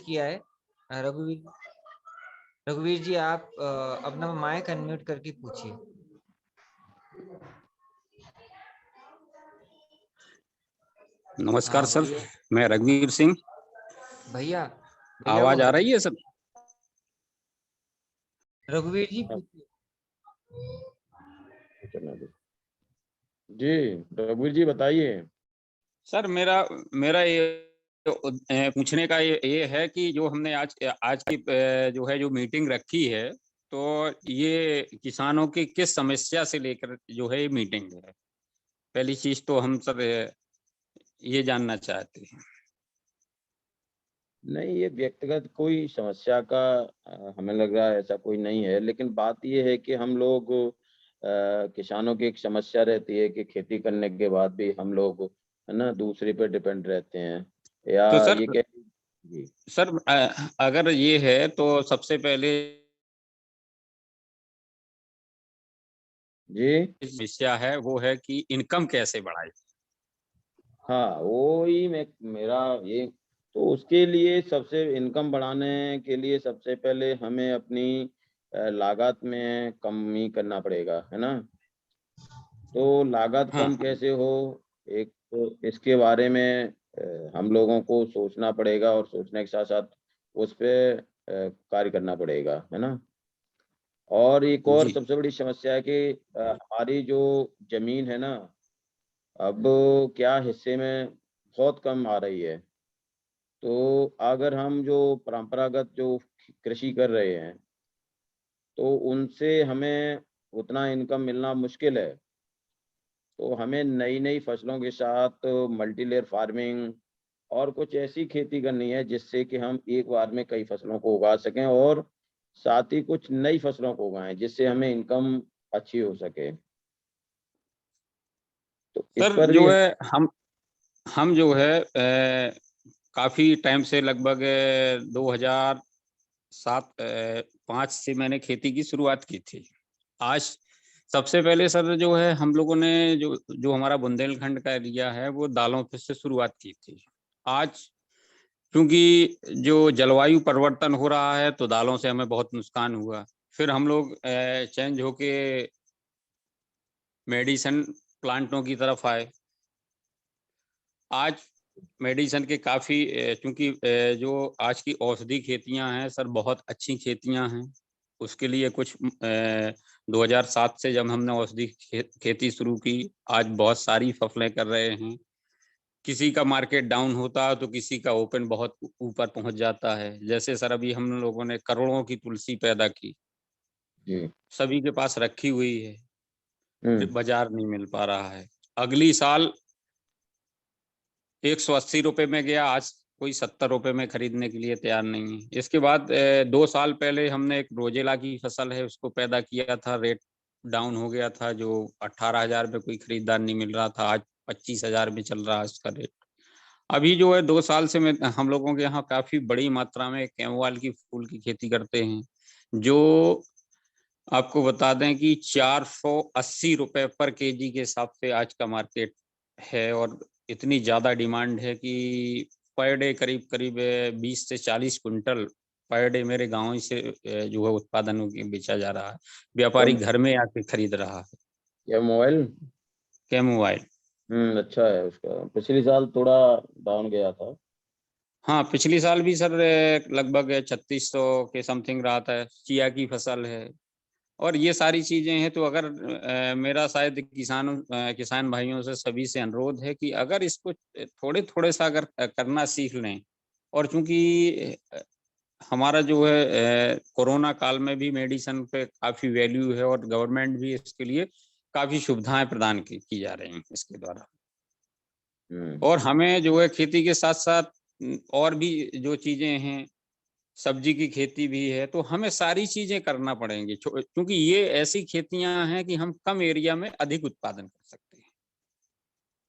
किया है। रघुवीर रघुवीर जी, आप अपना माइक अनम्यूट करके पूछिए। नमस्कार हाँ सर, मैं रघुवीर सिंह। भैया। आवाज आ रही है सर? रघुवीर जी पूछिए। जी रघुवीर जी बताइए। सर मेरा मेरा ये पूछने का ये है कि जो हमने आज की जो है जो मीटिंग रखी है, तो ये किसानों की किस समस्या से लेकर जो है ये मीटिंग है, पहली चीज तो हम सर ये जानना चाहते हैं। नहीं, ये व्यक्तिगत कोई समस्या का हमें लग रहा है ऐसा कोई नहीं है, लेकिन बात ये है कि हम लोग किसानों की एक समस्या रहती है कि खेती करने के बाद भी हम लोग है ना दूसरे पे डिपेंड रहते हैं, या तो सर ये कह जी सर अगर ये है तो सबसे पहले जी समस्या है वो है कि इनकम कैसे बढ़ाए। हाँ, वो ही मेरा ये तो उसके लिए सबसे इनकम बढ़ाने के लिए सबसे पहले हमें अपनी लागत में कमी करना पड़ेगा, है ना। तो लागत हाँ कम कैसे हो, एक तो इसके बारे में हम लोगों को सोचना पड़ेगा, और सोचने के साथ साथ उस पे कार्य करना पड़ेगा, है ना। और एक और जी सबसे बड़ी समस्या है कि हमारी जो जमीन है ना, अब क्या हिस्से में बहुत कम आ रही है। तो अगर हम जो परंपरागत जो कृषि कर रहे हैं, तो उनसे हमें उतना इनकम मिलना मुश्किल है। तो हमें नई-नई फसलों के साथ मल्टी लेयर फार्मिंग और कुछ ऐसी खेती करनी है जिससे कि हम एक बार में कई फसलों को उगा सकें, और साथ ही कुछ नई फसलों को उगाएं जिससे हमें इनकम अच्छी हो सके। तो इस सर पर भी जो है हम जो है काफी टाइम से लगभग 2007 5 से मैंने खेती की शुरुआत की थी। आज सबसे पहले सर जो है हम लोगों ने जो जो हमारा बुंदेलखंड का एरिया है वो दालों पे से शुरुआत की थी। आज क्योंकि जो जलवायु परिवर्तन हो रहा है तो दालों से हमें बहुत नुकसान हुआ। फिर हम लोग चेंज होके मेडिसिन प्लांटों की तरफ आए। आज मेडिसिन के काफ़ी चूँकि जो आज की औषधि खेतियाँ हैं सर बहुत अच्छी खेतियाँ हैं। उसके लिए कुछ 2007 से जब हमने औषधि खेती शुरू की, आज बहुत सारी फसलें कर रहे हैं। किसी का मार्केट डाउन होता है तो किसी का ओपन बहुत ऊपर पहुँच जाता है। जैसे सर अभी हम लोगों ने करोड़ों की तुलसी पैदा की, जी। सभी के पास रखी हुई है, हुँ। बाज़ार नहीं मिल पा रहा है। अगली साल 180 रुपए में गया, आज कोई 70 रुपए में खरीदने के लिए तैयार नहीं है। इसके बाद 2 साल पहले हमने एक रोजेला की फसल है उसको पैदा किया था, रेट डाउन हो गया था, जो 18,000 में कोई खरीदार नहीं मिल रहा था, आज 25,000 में चल रहा है उसका रेट। अभी जो है 2 साल से मैं हम लोगों के यहाँ काफ़ी बड़ी मात्रा में कैमवाल की फूल की खेती करते हैं, जो आपको बता दें कि 480 रुपए पर केजी के हिसाब से आज का मार्केट है, और इतनी ज़्यादा डिमांड है कि पर डे करीब-करीब 20 से 40 क्विंटल पर डे मेरे गाँव से जो है उत्पादन होके बेचा जा रहा है। क्या व्यापारी घर में आके खरीद रहा है। क्या मोबाइल? कैमोमाइल। अच्छा है उसका। पिछले साल थोड़ा डाउन गया था। हाँ, पिछली साल भी सर लगभग 3600 के समथिंग रहा था। चिया की फसल है। और ये सारी चीज़ें हैं, तो अगर मेरा शायद किसान भाइयों से सभी से अनुरोध है कि अगर इसको थोड़े-थोड़े सा अगर करना सीख लें, और चूँकि हमारा जो है कोरोना काल में भी मेडिसिन पे काफ़ी वैल्यू है, और गवर्नमेंट भी इसके लिए काफ़ी सुविधाएँ प्रदान की जा रही हैं इसके द्वारा। हुँ। और हमें जो है खेती के साथ-साथ और भी जो चीज़ें हैं, सब्जी की खेती भी है, तो हमें सारी चीज़ें करना पड़ेंगी, क्योंकि ये ऐसी खेतियाँ हैं कि हम कम एरिया में अधिक उत्पादन कर सकते हैं।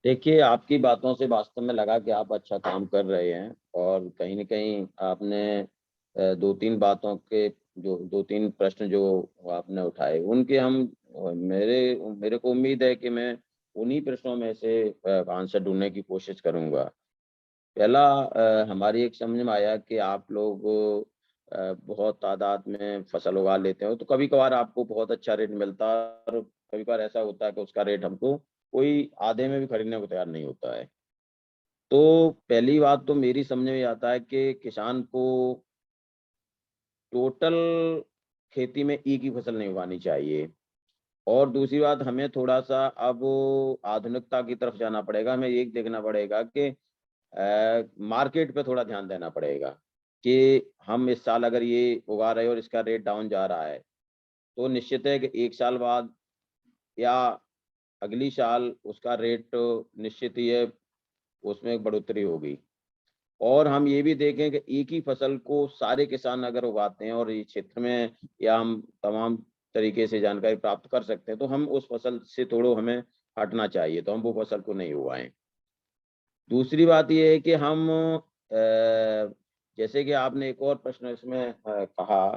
देखिए, आपकी बातों से वास्तव में लगा कि आप अच्छा काम कर रहे हैं, और कहीं न कहीं आपने 2-3 बातों के जो 2-3 प्रश्न जो आपने उठाए, उनके हम मेरे मेरे को उम्मीद है कि मैं उन्हीं प्रश्नों में से आंसर ढूँढने की कोशिश करूँगा। पहला हमारी एक समझ में आया कि आप लोग बहुत तादाद में फसल उगा लेते हो, तो कभी कभार आपको बहुत अच्छा रेट मिलता है और कभी कभार ऐसा होता है कि उसका रेट हमको कोई आधे में भी खरीदने को तैयार नहीं होता है। तो पहली बात तो मेरी समझ में आता है कि किसान को टोटल खेती में एक ही फसल नहीं उगानी चाहिए। और दूसरी बात, हमें थोड़ा सा अब आधुनिकता की तरफ जाना पड़ेगा। हमें एक देखना पड़ेगा कि मार्केट पे थोड़ा ध्यान देना पड़ेगा कि हम इस साल अगर ये उगा रहे हैं और इसका रेट डाउन जा रहा है, तो निश्चित है कि 1 साल बाद या अगली साल उसका रेट निश्चित ही है, उसमें एक बढ़ोतरी होगी। और हम ये भी देखें कि एक ही फसल को सारे किसान अगर उगाते हैं और इस क्षेत्र में या हम तमाम तरीके से जानकारी प्राप्त कर सकते हैं, तो हम उस फसल से थोड़ा हमें हटना चाहिए, तो हम वो फसल को नहीं उगाएं। दूसरी बात ये है कि हम जैसे कि आपने एक और प्रश्न इसमें कहा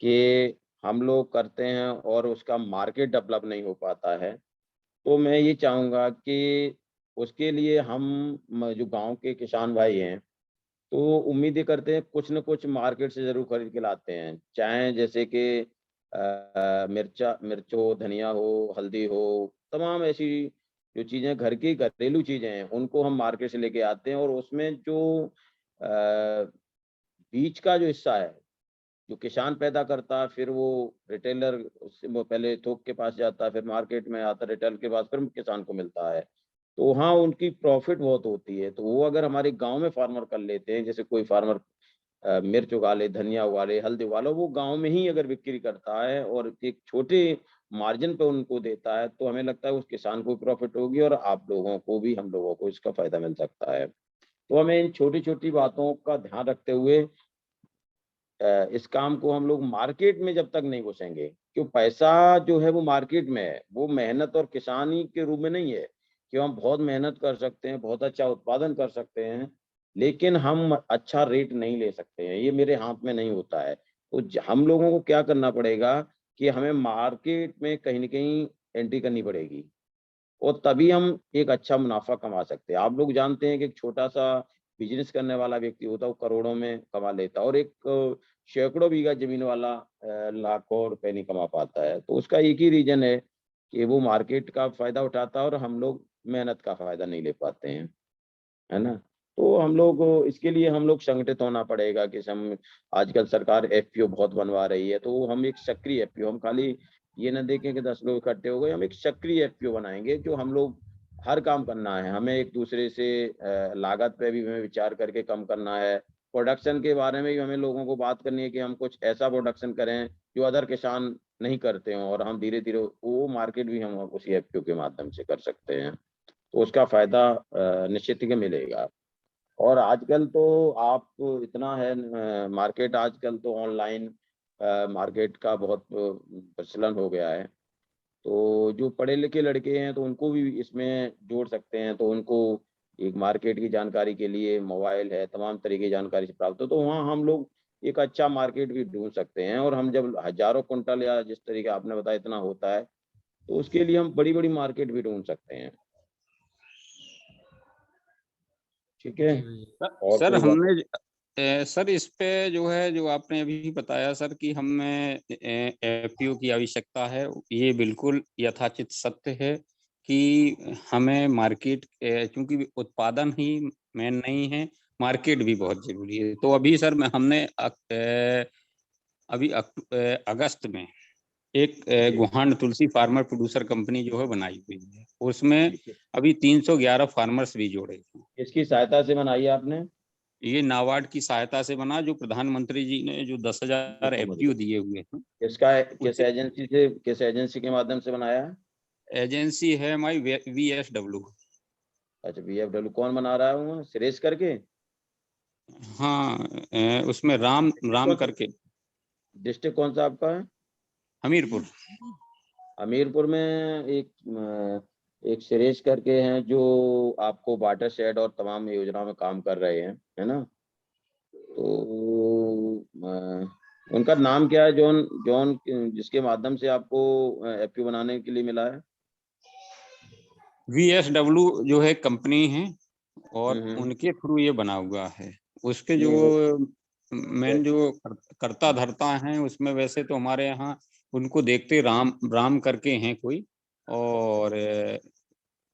कि हम लोग करते हैं और उसका मार्केट डेवलप नहीं हो पाता है। तो मैं ये चाहूँगा कि उसके लिए हम जो गाँव के किसान भाई हैं, तो उम्मीद ये करते हैं कुछ न कुछ मार्केट से ज़रूर खरीद के लाते हैं। चाहे जैसे कि मिर्च हो, धनिया हो, हल्दी हो, तमाम ऐसी जो चीज़ें घर की घरेलू चीज़ें हैं, उनको हम मार्केट से लेके आते हैं और उसमें जो अ, बीज का जो हिस्सा है, जो किसान पैदा करता है, फिर वो रिटेलर उससे वो पहले थोक के पास जाता है, फिर मार्केट में आता है, रिटेल के पास फिर किसान को मिलता है। तो वहाँ उनकी प्रॉफ़िट बहुत होती है। तो वो अगर हमारे गाँव में फार्मर कर लेते हैं, जैसे कोई फार्मर मिर्च उगा ले, धनिया उगा ले, हल्दी उगा लो, वो गाँव में ही अगर बिक्री करता है और एक छोटे मार्जिन पे उनको देता है, तो हमें लगता है उस किसान को भी प्रॉफ़िट होगी और आप लोगों को भी, हम लोगों को इसका फ़ायदा मिल सकता है। तो हमें इन छोटी-छोटी बातों का ध्यान रखते हुए इस काम को हम लोग मार्केट में जब तक नहीं घुसेंगे, क्यों पैसा जो है वो मार्केट में है, वो मेहनत और किसानी के रूप में नहीं है कि हम बहुत मेहनत कर सकते हैं, बहुत अच्छा उत्पादन कर सकते हैं, लेकिन हम अच्छा रेट नहीं ले सकते हैं, ये मेरे हाथ में नहीं होता है। तो हम लोगों को क्या करना पड़ेगा कि हमें मार्केट में कहीं न कहीं एंट्री करनी पड़ेगी और तभी हम एक अच्छा मुनाफ़ा कमा सकते हैं। आप लोग जानते हैं कि एक छोटा-सा बिज़नेस करने वाला व्यक्ति होता है, वो करोड़ों में कमा लेता है और एक सैकड़ों बीघा ज़मीन वाला लाखों रुपए नहीं कमा पाता है। तो उसका एक ही रीज़न है कि वो मार्केट का फ़ायदा उठाता है और हम लोग मेहनत का फ़ायदा नहीं ले पाते हैं, है ना? तो हम लोग इसके लिए हम लोग संगठित होना पड़ेगा कि सम आजकल सरकार एफपीओ बहुत बनवा रही है, तो हम एक सक्रिय एफपीओ, हम खाली ये ना देखें कि 10 लोग इकट्ठे हो गए, हम एक सक्रिय एफपीओ बनाएँगे जो हम लोग हर काम करना है। हमें एक-दूसरे से लागत पे भी हमें विचार करके कम करना है। प्रोडक्शन के बारे में भी हमें लोगों को बात करनी है कि हम कुछ ऐसा प्रोडक्शन करें जो अदर किसान नहीं करते हों और हम धीरे-धीरे वो मार्केट भी हम उसी एफपीओ के माध्यम से कर सकते हैं। तो उसका फ़ायदा निश्चित ही कि मिलेगा। और आजकल तो आप इतना है मार्केट आजकल तो ऑनलाइन मार्केट का बहुत प्रचलन हो गया है। तो जो पढ़े-लिखे लड़के हैं तो उनको भी इसमें जोड़ सकते हैं, तो उनको एक मार्केट की जानकारी के लिए मोबाइल है, तमाम तरह की जानकारी से प्राप्त हो, तो वहाँ हम लोग एक अच्छा मार्केट भी ढूँढ सकते हैं और हम जब हज़ारों कुंटल या जिस तरीके आपने बताया इतना होता है, तो उसके लिए हम बड़ी-बड़ी मार्केट भी ढूँढ सकते हैं। ठीक है? जी भैया। और सर कोई बात? हमने सर इस पे जो है जो आपने अभी बताया सर कि हमें एफपीओ की आवश्यकता है, ये बिल्कुल यथाचित सत्य है कि हमें मार्केट क्योंकि उत्पादन ही मेन नहीं है, मार्केट भी बहुत ज़रूरी है। तो अभी सर हमने अभी अगस्त में एक जी, गुहांड तुलसी फार्मर प्रोड्यूसर कंपनी जो है बनाई हुई है। उसमें ठीक है। अभी 311 फार्मर्स भी जोड़े हैं। किसकी सहायता से बनाई है आपने? ये नाबार्ड की सहायता से बना, जो प्रधानमंत्री जी ने जो 10,000 समझ एफपीओ गया। दिए हुए हैं, उसी किस एजेंसी के माध्यम से बनाया है? एजेंसी है हमारी वीएसडब्ल्यू। अच्छा, बीएफडब्ल्यू कौन बना रहा है वो? सुरेश करके? हाँ, उसमें राम डिस्ट्रिक्ट राम कौन सा? करके। डिस्ट्रिक्ट कौन सा आपका है? हमीरपुर। हमीरपुर में एक सुरेश करके हैं जो आपको वाटर शेड और तमाम योजनाओं में काम कर रहे हैं, है ना? तो उनका नाम क्या है? जॉन जॉन जिसके माध्यम से आपको एफपीओ बनाने के लिए मिला है? वीएसडब्ल्यू जो है कंपनी है, और उनके थ्रू ये बना हुआ है। उसके जो मेन जो करता धरता हैं उसमें वैसे तो हमारे यहाँ उनको देखते राम करके हैं कोई, और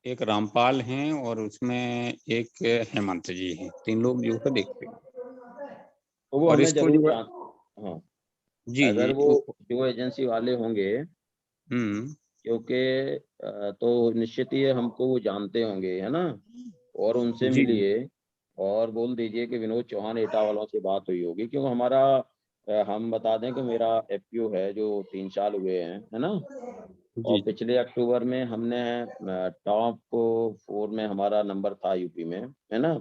एक रामपाल हैं, और उसमें एक हेमंत जी हैं, 3 लोग जो है देखते हैं। तो वो और हमें इसको जरूर जो है, जान, हाँ, जी अगर जी वो जो एजेंसी वाले होंगे, क्योंकि तो निश्चित ही हमको वो जानते होंगे, है ना, और उनसे जी जी मिलिए और बोल दीजिए कि विनोद चौहान एटा वालों से बात हुई होगी, क्योंकि हमारा हम बता दें कि मेरा एफपीओ है जो 3 साल हुए हैं, है ना, और जी पिछले अक्टूबर में हमने टॉप 4 में हमारा नंबर था यूपी में, है ना।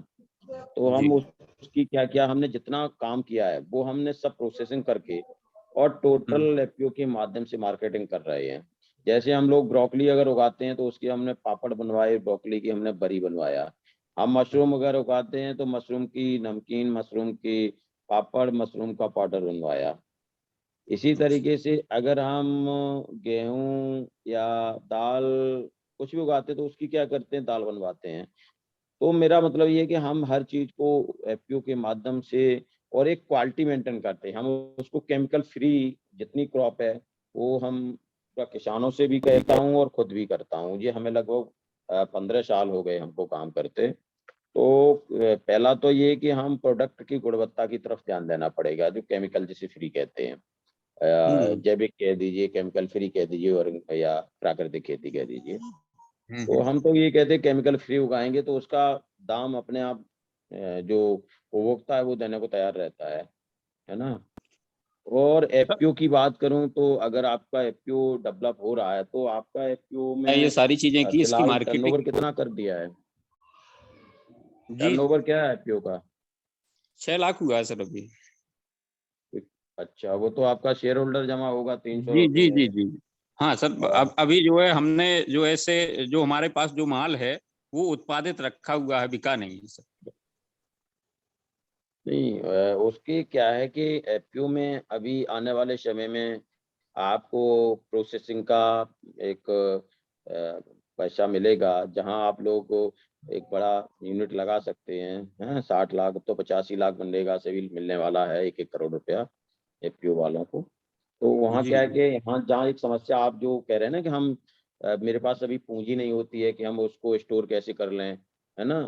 तो जी हम उसकी क्या किया, हमने जितना काम किया है वो हमने सब प्रोसेसिंग करके और टोटल एफपीओ के माध्यम से मार्केटिंग कर रहे हैं। जैसे हम लोग ब्रोकली अगर उगाते हैं तो उसकी हमने पापड़ बनवाए, ब्रोकली की हमने बरी बनवाया। हम मशरूम अगर उगाते हैं तो मशरूम की नमकीन, मशरूम की पापड़, मशरूम का पाउडर बनवाया। इसी तरीके से अगर हम गेहूं या दाल कुछ भी उगाते हैं तो उसकी क्या करते हैं, दाल बनवाते हैं। तो मेरा मतलब ये है कि हम हर चीज को एफपीओ के माध्यम से और एक क्वालिटी मेंटेन करते हैं। हम उसको केमिकल फ्री जितनी क्रॉप है वो हम किसानों से भी कहता हूँ और खुद भी करता हूँ। ये हमें लगभग 15 साल हो गए हमको काम करते। तो पहला तो ये कि हम प्रोडक्ट की गुणवत्ता की तरफ ध्यान देना पड़ेगा, जो केमिकल जिसे फ्री कहते हैं, जैविक कह दीजिए, केमिकल फ्री कह दीजिए, और या प्राकृतिक खेती कह दीजिए। तो हम तो ये कहते हैं केमिकल फ्री उगाएंगे तो उसका दाम अपने आप जो उपभोक्ता है वो देने को तैयार रहता है ना। और एफपीओ की बात करूं तो अगर आपका एफपीओ डेवलप हो रहा है तो आपका एफपीओ ये में सारी चीजें की, इसकी फिलहाल मार्केटिंग। टर्नओवर कितना कर दिया है? जी टर्नओवर क्या है एफपीओ का? 6 लाख हुआ है सर अभी। अच्छा, वो तो आपका शेयर होल्डर जमा होगा 300 जी जी जी रुपये। जी हाँ सर, और अब अभी जो है हमने जो ऐसे जो हमारे पास जो माल है वो उत्पादित रखा हुआ है, बिका नहीं है सर। नहीं, उसकी क्या है कि एफपीओ में अभी आने वाले समय में आपको प्रोसेसिंग का एक पैसा मिलेगा, जहां आप लोग एक बड़ा यूनिट लगा सकते हैं। 60 लाख तो 85 लाख मनरेगा से भी मिलने वाला है, 1-1 करोड़ रुपया एफपीओ वालों को। तो वहाँ जी क्या है कि यहाँ जहाँ एक समस्या आप जो कह रहे हैं ना कि हम मेरे पास अभी पूंजी नहीं होती है कि हम उसको स्टोर कैसे कर लें, है ना,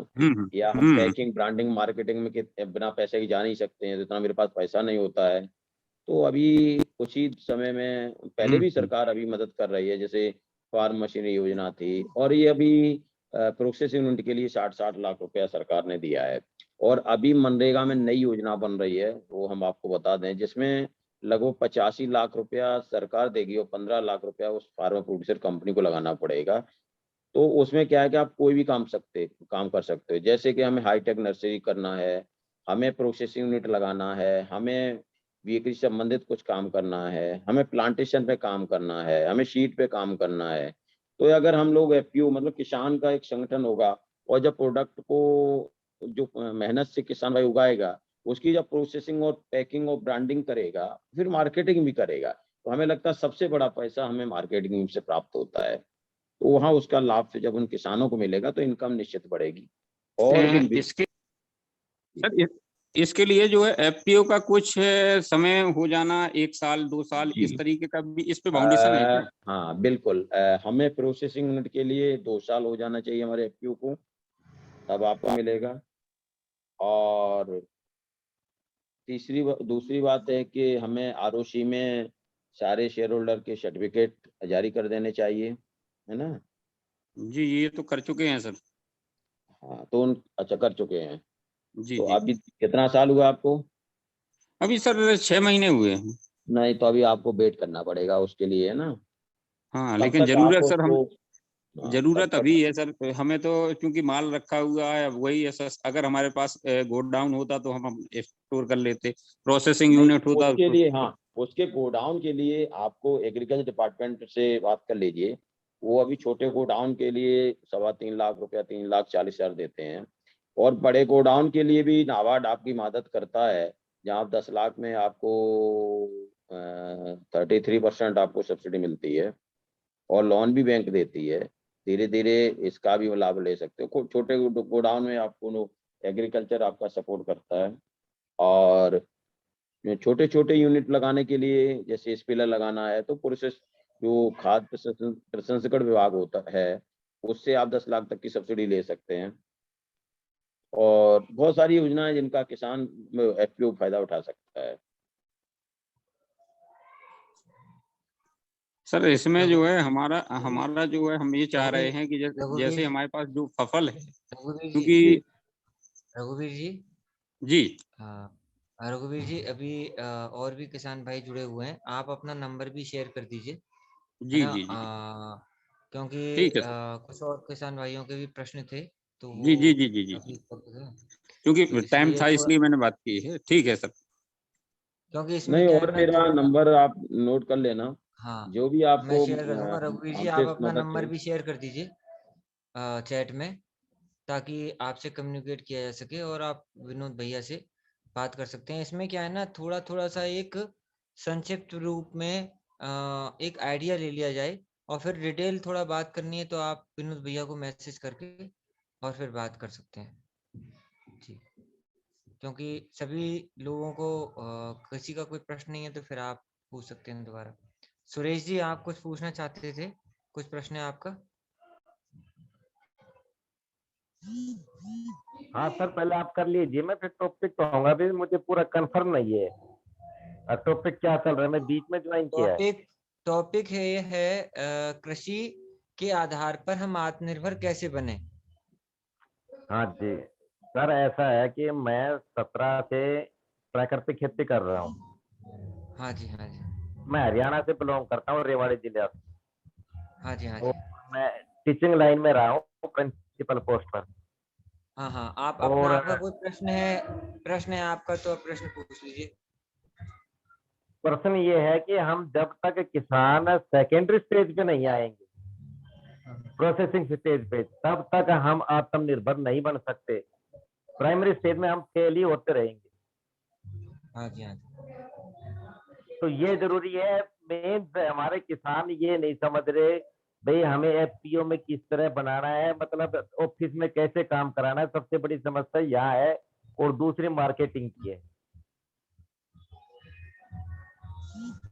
या हम हम्म पैकिंग, ब्रांडिंग, मार्केटिंग में बिना पैसे के जा नहीं सकते हैं, जितना मेरे पास पैसा नहीं होता है। तो अभी कुछ ही समय में, पहले भी हम्म सरकार अभी मदद कर रही है, जैसे फार्म मशीनरी योजना थी, और ये अभी प्रोसेसिंग यूनिट के लिए 60-60 लाख रुपया सरकार ने दिया है। और अभी मनरेगा में नई योजना बन रही है, वो हम आपको बता दें, जिसमें लगभग 85 लाख रुपया सरकार देगी और 15 लाख रुपया उस फार्मा प्रोड्यूसर कंपनी को लगाना पड़ेगा। तो उसमें क्या है कि आप कोई भी काम कर सकते हो, जैसे कि हमें हाईटेक नर्सरी करना है, हमें प्रोसेसिंग यूनिट लगाना है, हमें बेकरी से संबंधित कुछ काम करना है, हमें प्लांटेशन पे काम करना है, हमें शीट पे काम करना है। तो अगर हम लोग एफपीओ मतलब किसान का एक संगठन होगा, और जब प्रोडक्ट को जो मेहनत से किसान भाई उगाएगा, उसकी जब प्रोसेसिंग और पैकिंग और ब्रांडिंग करेगा, फिर मार्केटिंग भी करेगा, तो हमें लगता है सबसे बड़ा पैसा हमें मार्केटिंग से प्राप्त होता है। तो वहाँ उसका लाभ फिर जब उन किसानों को मिलेगा तो इनकम निश्चित बढ़ेगी और भी इसके सर इसके लिए जो है एफपीओ का कुछ समय हो जाना, 1 साल 2 साल, जी। इस तरीके का भी इस पे बाउंडेशन है क्या? हाँ बिल्कुल, हमें प्रोसेसिंग यूनिट के लिए 2 साल हो जाना चाहिए हमारे एफपीओ को, तब आपको मिलेगा। और दूसरी बात है कि हमें आरओसी में सारे शेयर होल्डर के सर्टिफिकेट जारी कर देने चाहिए, है ना। जी ये तो कर चुके हैं सर। हाँ तो अच्छा, कर चुके हैं। जी तो जी अभी कितना साल हुआ आपको? अभी सर 6 महीने हुए हैं। नहीं, तो अभी आपको वेट करना पड़ेगा उसके लिए, है ना। हाँ तब लेकिन तक आप जरूरत सर, हम उसको, हाँ, तब जरूरत तक, अभी है सर हमें तो, क्योंकि माल रखा हुआ है वही है सर। अगर हमारे पास गोडाउन होता तो हम स्टोर कर लेते, प्रोसेसिंग नहीं, यूनिट होता उसके तो। लिए, हाँ, उसके गोडाउन के लिए आपको एग्रीकल्चर डिपार्टमेंट से बात कर लीजिए। वो अभी छोटे गोडाउन के लिए 3.25 लाख रुपया, 3,40,000 देते हैं। और बड़े गोडाउन के लिए भी नाबार्ड आपकी मदद करता है, जहाँ आप 10 लाख में आपको 33% आपको सब्सिडी मिलती है, और लोन भी बैंक देती है। धीरे धीरे इसका भी लाभ ले सकते हो। छोटे गोडाउन में आपको एग्रीकल्चर आपका सपोर्ट करता है, और छोटे छोटे यूनिट लगाने के लिए जैसे स्पिलर लगाना है तो प्रोसेस जो खाद प्रसंस्करण विभाग होता है उससे आप 10 लाख तक की सब्सिडी ले सकते हैं, और बहुत सारी योजनाएं जिनका किसान एफपीओ फायदा उठा सकता है। सर इसमें जो है हमारा जो है हम ये चाह रहे हैं कि जैसे हमारे पास जो फसल है, क्योंकि रघुवीर जी जी रघुवीर जी अभी और भी किसान भाई जुड़े हुए हैं, आप अपना नंबर भी शेयर कर दीजिए, जी है ना? जी जी क्योंकि ठीक है सर। कुछ और किसान भाइयों के भी प्रश्न थे तो जी वो जी जी जी जी अभी तक थे, क्योंकि तो टाइम इसलिए था थोड़ा, इसलिए मैंने बात की है। ठीक है सर। क्योंकि इसमें नहीं, क्या है और ना मेरा थोड़ा, नंबर आप नोट कर लेना, हाँ जो भी मैं आपको शेयर कर दूंगा। रघुवीर जी आप हमसे अपना मदद नंबर चाहिए। भी शेयर कर दीजिए चैट में, ताकि आपसे कम्युनिकेट किया जा सके और आप विनोद भैया से बात कर सकते हैं। इसमें क्या है ना, थोड़ा थोड़ा सा एक संक्षिप्त रूप में एक आइडिया ले लिया जाए, और फिर डिटेल थोड़ा बात करनी है तो आप विनोद भैया को मैसेज करके और फिर बात कर सकते हैं जी। क्योंकि सभी लोगों को किसी का कोई प्रश्न नहीं है तो फिर आप पूछ सकते हैं दोबारा। सुरेश जी आप कुछ पूछना चाहते थे, कुछ प्रश्न है आपका? हाँ सर, पहले आप कर लीजिए, मैं फिर टॉपिक पे आऊंगा, अभी मुझे पूरा कंफर्म नहीं है टॉपिक क्या चल रहा है, मैं बीच में ज्वाइन किया है। टॉपिक है ये है कृषि के आधार पर हम आत्मनिर्भर कैसे बने। हाँ जी सर, ऐसा है कि मैं 17 से प्राकृतिक खेती कर रहा हूँ। हाँ जी, हाँ जी, मैं हरियाणा से बिलोंग करता हूँ, रेवाड़ी जिले से। हाँ जी, हाँ और जी, मैं टीचिंग लाइन में रहा हूँ, प्रिंसिपल पोस्ट पर। हाँ हाँ, आप अपना और आपका कोई प्रश्न है आपका तो आप प्रश्न पूछ लीजिए। प्रश्न ये है कि हम जब तक किसान सेकेंडरी स्टेज पे नहीं आएंगे, प्रोसेसिंग स्टेज पे, तब तक हम आत्मनिर्भर नहीं बन सकते। प्राइमरी स्टेज में हम फेल ही होते रहेंगे। हाँ जी, हाँ जी, तो ये जरूरी है। मेन हमारे किसान ये नहीं समझ रहे भाई हमें एफपीओ में किस तरह बनाना है, मतलब ऑफिस में कैसे काम कराना है, सबसे बड़ी समस्या यहाँ है। और दूसरी मार्केटिंग की है।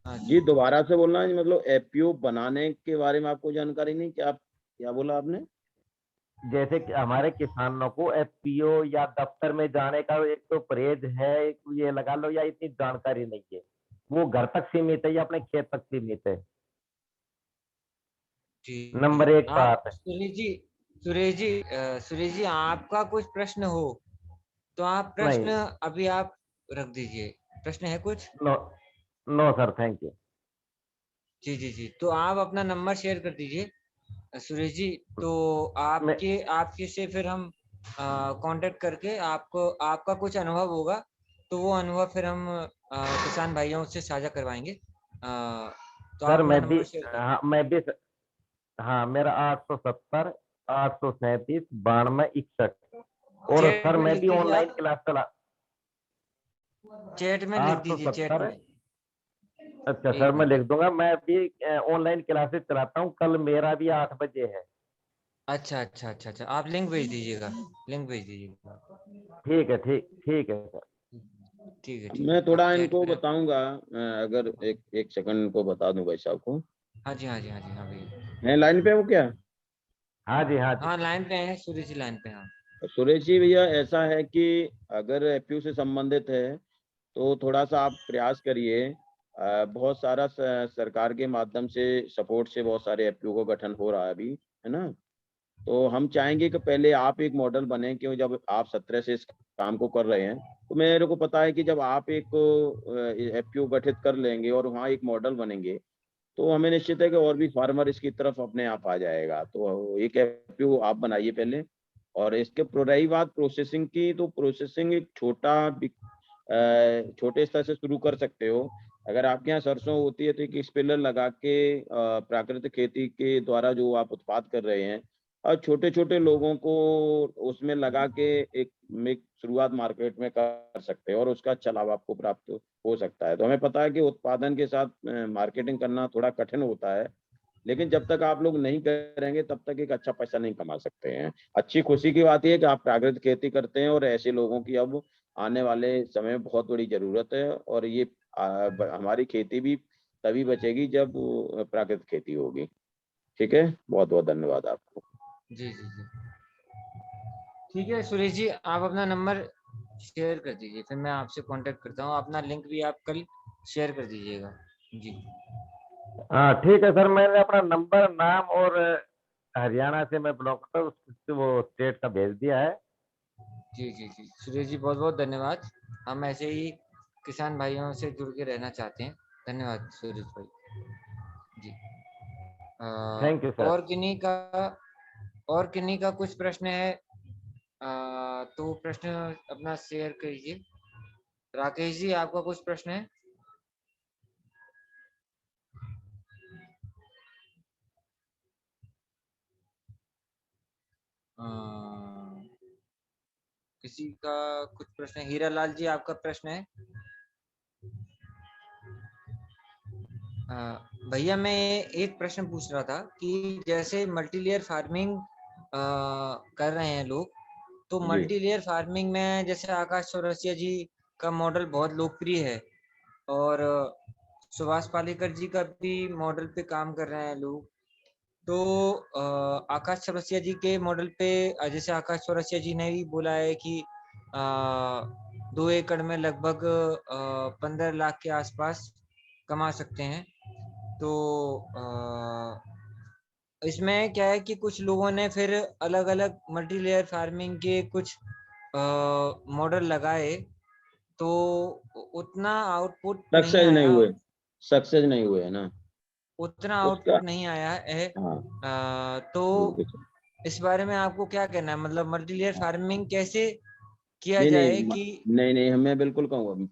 हाँ जी जी। दोबारा से बोलना है, मतलब एफपीओ बनाने के बारे में आपको जानकारी नहीं, क्या बोला आपने? जैसे कि हमारे किसानों को एफपीओ या दफ्तर में जाने का एक तो परहेज है, एक ये लगा लो, या इतनी जानकारी नहीं है। वो घर तक सीमित है या अपने खेत तक सीमित है। जी नंबर एक आप बात है। सुरेश जी आपका कुछ प्रश्न हो तो आप नहीं, प्रश्न अभी आप रख दीजिए। प्रश्न है कुछ? No, no sir, thank you. जी जी जी, तो आप अपना नंबर शेयर कर दीजिए सुरेश जी, तो मैं आपके से फिर हम कांटेक्ट करके आपको आपका कुछ अनुभव होगा तो वो अनुभव फिर हम किसान भाइयों से साझा करवाएंगे। तो आप सर, अपना मैं भी, नंबर शेयर कर हाँ मैं भी, हाँ मेरा 870 837 92 61। और चैट सर में मैं लिख भी दीजिए ऑनलाइन आप, क्लास चला। चैट में लिख दीजिए, चैट 870। में। अच्छा सर, एक मैं मिनट। लिख दूंगा। मैं भी ऑनलाइन क्लासेस चलाता हूँ, कल मेरा भी 8 बजे है। अच्छा अच्छा अच्छा अच्छा, आप लिंक भेज दीजिएगा, लिंक भेज दीजिएगा। ठीक है, ठीक ठीक है सर। ठीक मैं है, आप थोड़ा चैट इनको में। बताऊंगा, अगर एक सेकंड इनको बता दूं भाई साहब को। हाँ जी, हाँ जी, हाँ जी, हाँ भैया। है लाइन पे हो क्या? हाँ जी, हाँ जी। हाँ लाइन पे हैं, सूर्य जी लाइन पे हैं। सुरेश जी भैया, ऐसा है कि अगर एफपीओ से संबंधित है तो थोड़ा सा आप प्रयास करिए। बहुत सारा सरकार के माध्यम से सपोर्ट से बहुत सारे एफपीओ का गठन हो रहा है अभी, है ना? तो हम चाहेंगे कि पहले आप एक मॉडल बने, क्यों जब आप 17 से इस काम को कर रहे हैं तो मेरे को पता है कि जब आप एक एफपीओ गठित कर लेंगे और वहाँ एक मॉडल बनेंगे तो हमें निश्चित है कि और भी फार्मर इसकी तरफ अपने आप आ जाएगा। तो एक एफपीओ आप बनाइए पहले, और इसके रही बात प्रोसेसिंग की, तो प्रोसेसिंग एक छोटे स्तर से शुरू कर सकते हो। अगर आपके यहाँ सरसों होती है तो एक स्पेलर लगा के प्राकृतिक खेती के द्वारा जो आप उत्पाद कर रहे हैं, और छोटे छोटे लोगों को उसमें लगा के एक शुरुआत मार्केट में कर सकते हैं, और उसका अच्छा लाभ आपको प्राप्त हो सकता है। तो हमें पता है कि उत्पादन के साथ मार्केटिंग करना थोड़ा कठिन होता है, लेकिन जब तक आप लोग नहीं करेंगे तब तक एक अच्छा पैसा नहीं कमा सकते हैं। अच्छी खुशी की बात यह है कि आप प्राकृतिक खेती करते हैं और ऐसे लोगों की अब आने वाले समय में बहुत बड़ी जरूरत है। और ये हमारी खेती भी तभी बचेगी जब प्राकृतिक खेती होगी। ठीक है, बहुत बहुत धन्यवाद आपको। जी जी जी, ठीक है सुरेश जी, आप अपना नंबर शेयर कर दीजिए, फिर मैं आपसे कांटेक्ट करता हूँ। अपना लिंक भी आप कल शेयर कर दीजिएगा। जी हाँ ठीक है सर, मैंने अपना नंबर, नाम और हरियाणा से मैं ब्लॉक पर वो स्टेट का भेज दिया है। जी जी जी, सुरेश जी बहुत बहुत धन्यवाद। हम ऐसे ही किसान भाइयों से जुड़ के रहना चाहते हैं। धन्यवाद सुरेश भाई जी। Thank you sir. और किन्हीं का कुछ प्रश्न है तो प्रश्न अपना शेयर कीजिए। राकेश जी, आपका कुछ प्रश्न है? अ, किसी का कुछ प्रश्न है? हीरा लाल जी, आपका प्रश्न है? भैया मैं एक प्रश्न पूछ रहा था कि जैसे मल्टीलेयर फार्मिंग कर रहे हैं लोग, तो जी मल्टीलेयर फार्मिंग में जैसे आकाश चौरसिया जी का मॉडल बहुत लोकप्रिय है और सुभाष पालेकर जी का भी मॉडल पे काम कर रहे हैं लोग। तो आकाश चौरसिया जी के मॉडल पे जैसे आकाश चौरसिया जी ने भी बोला है कि 2 एकड़ में लगभग 15 लाख के आसपास कमा सकते हैं। तो इसमें क्या है कि कुछ लोगों ने फिर अलग अलग मल्टीलेयर फार्मिंग के कुछ मॉडल लगाए, तो उतना आउटपुट नहीं सक्सेस नहीं आया, हुए, सक्सेस नहीं हुए है ना उतना उसका। आउटपुट नहीं आया है। हाँ तो बिल्कुल सही। इस बारे में आपको क्या कहना है, मतलब मल्टीलेयर हाँ। फार्मिंग कैसे किया नहीं जाए नहीं कि नहीं नहीं, मैं बिल्कुल कहूँगा,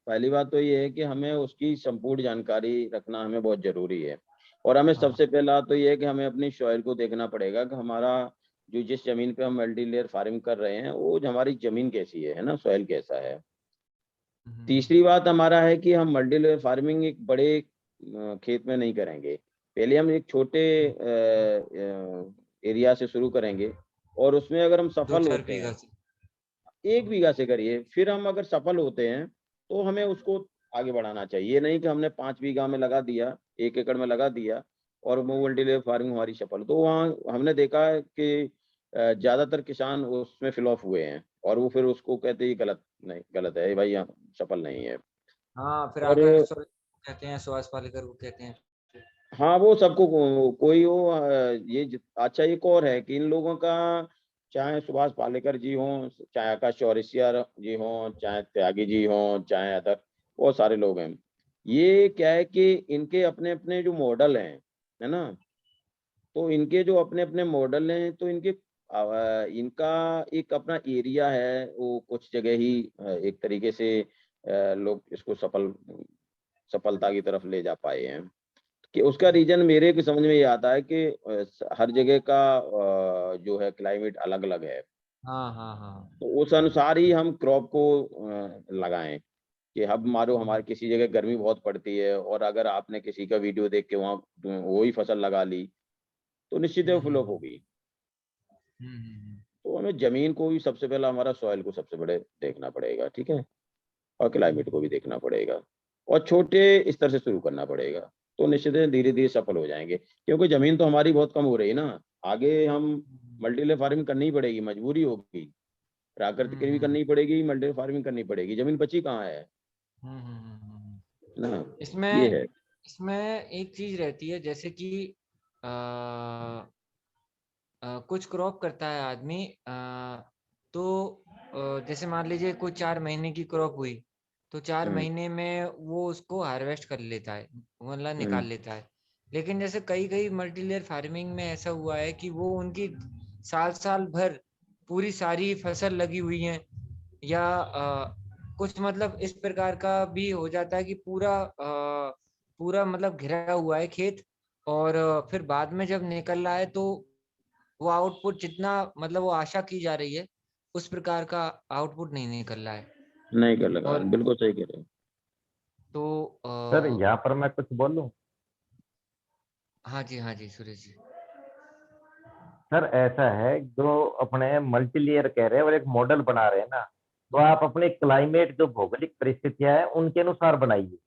पहली बात तो ये है कि हमें उसकी संपूर्ण जानकारी रखना हमें बहुत जरूरी है। और हमें हाँ सबसे पहला तो ये है कि हमें अपनी सॉइल को देखना पड़ेगा कि हमारा जो जिस जमीन पे हम मल्टीलेयर फार्मिंग कर रहे हैं वो हमारी जमीन कैसी है ना, सॉइल कैसा है। तीसरी बात हमारा है कि हम मल्टीलेयर फार्मिंग एक बड़े खेत में नहीं करेंगे। पहले हम एक छोटे एरिया से शुरू करेंगे और उसमें अगर हम दो सफल चार होते बीघा हैं, से। 1 बीघा से करिए, फिर हम अगर सफल होते हैं तो हमें उसको आगे बढ़ाना चाहिए। ये नहीं कि हमने 5 बीघा में लगा दिया, 1 एकड़ में लगा दिया और वो मल्टीलेयर फार्मिंग हमारी सफल, तो वहाँ हमने देखा है कि ज्यादातर किसान उसमें फिल ऑफ हुए हैं और वो फिर उसको कहते हैं गलत, नहीं गलत है भाई, यहाँ सफल नहीं है। हाँ, फिर और आकाश चौरसिया कहते हैं, सुभाष पालेकर को कहते हैं। हाँ, वो सबको कोई हो, अच्छा एक और है कि इन लोगों का, चाहे सुभाष पालेकर जी हों, चाहे आकाश चौरसिया जी हों, चाहे त्यागी जी हों, चाहे अदर बहुत सारे लोग हैं, ये क्या है कि इनके अपने अपने जो मॉडल हैं, है ना, तो इनके जो अपने अपने मॉडल हैं, तो इनका एक अपना एरिया है, वो कुछ जगह ही एक तरीके से लोग इसको सफलता की तरफ ले जा पाए हैं। कि उसका रीजन मेरे को समझ में ये आता है कि हर जगह का जो है क्लाइमेट अलग अलग है, हाँ हाँ हाँ। तो उस अनुसार ही हम क्रॉप को लगाएं। कि अब मानो हमारे किसी जगह गर्मी बहुत पड़ती है और अगर आपने किसी का वीडियो देख के वहाँ वही फसल लगा ली तो निश्चित है वो फ्लॉप होगी। हम्म। तो हमें जमीन को भी सबसे पहला, हमारा सॉइल को सबसे बड़े देखना पड़ेगा, ठीक है, और क्लाइमेट को भी देखना पड़ेगा और छोटे स्तर से शुरू करना पड़ेगा, तो निश्चित है धीरे धीरे सफल हो जाएंगे। क्योंकि जमीन तो हमारी बहुत कम हो रही है ना, आगे हम मल्टीलेयर फार्मिंग करनी ही पड़ेगी, मजबूरी होगी, प्राकृतिक भी करनी पड़ेगी, मल्टीलेयर फार्मिंग करनी पड़ेगी, जमीन बची कहाँ है ना, ये इसमें है। इसमें एक चीज रहती है, जैसे कि आ, कुछ क्रॉप करता है आदमी, तो जैसे मान लीजिए कोई 4 महीने की क्रॉप हुई, तो चार हम्म महीने में वो उसको हार्वेस्ट कर लेता है, मतलब निकाल हम्म लेता है। लेकिन जैसे कई कई मल्टीलेयर फार्मिंग में ऐसा हुआ है कि वो उनकी साल साल भर पूरी सारी फसल लगी हुई है, या कुछ मतलब इस प्रकार का भी हो जाता है कि पूरा मतलब घिरा हुआ है खेत, और फिर बाद में जब निकल रहा है तो वो आउटपुट जितना मतलब वो आशा की जा रही है उस प्रकार का आउटपुट नहीं निकल रहा है। नहीं कर लगा, और बिल्कुल सही कह रहे हो। तो सर यहाँ पर मैं कुछ बोलूं? हाँ जी सुरेश जी। सर ऐसा है, जो अपने मल्टी लेयर कह रहे हैं और एक मॉडल बना रहे हैं ना, तो आप अपने क्लाइमेट जो भौगोलिक परिस्थितियां हैं उनके अनुसार बनाइए।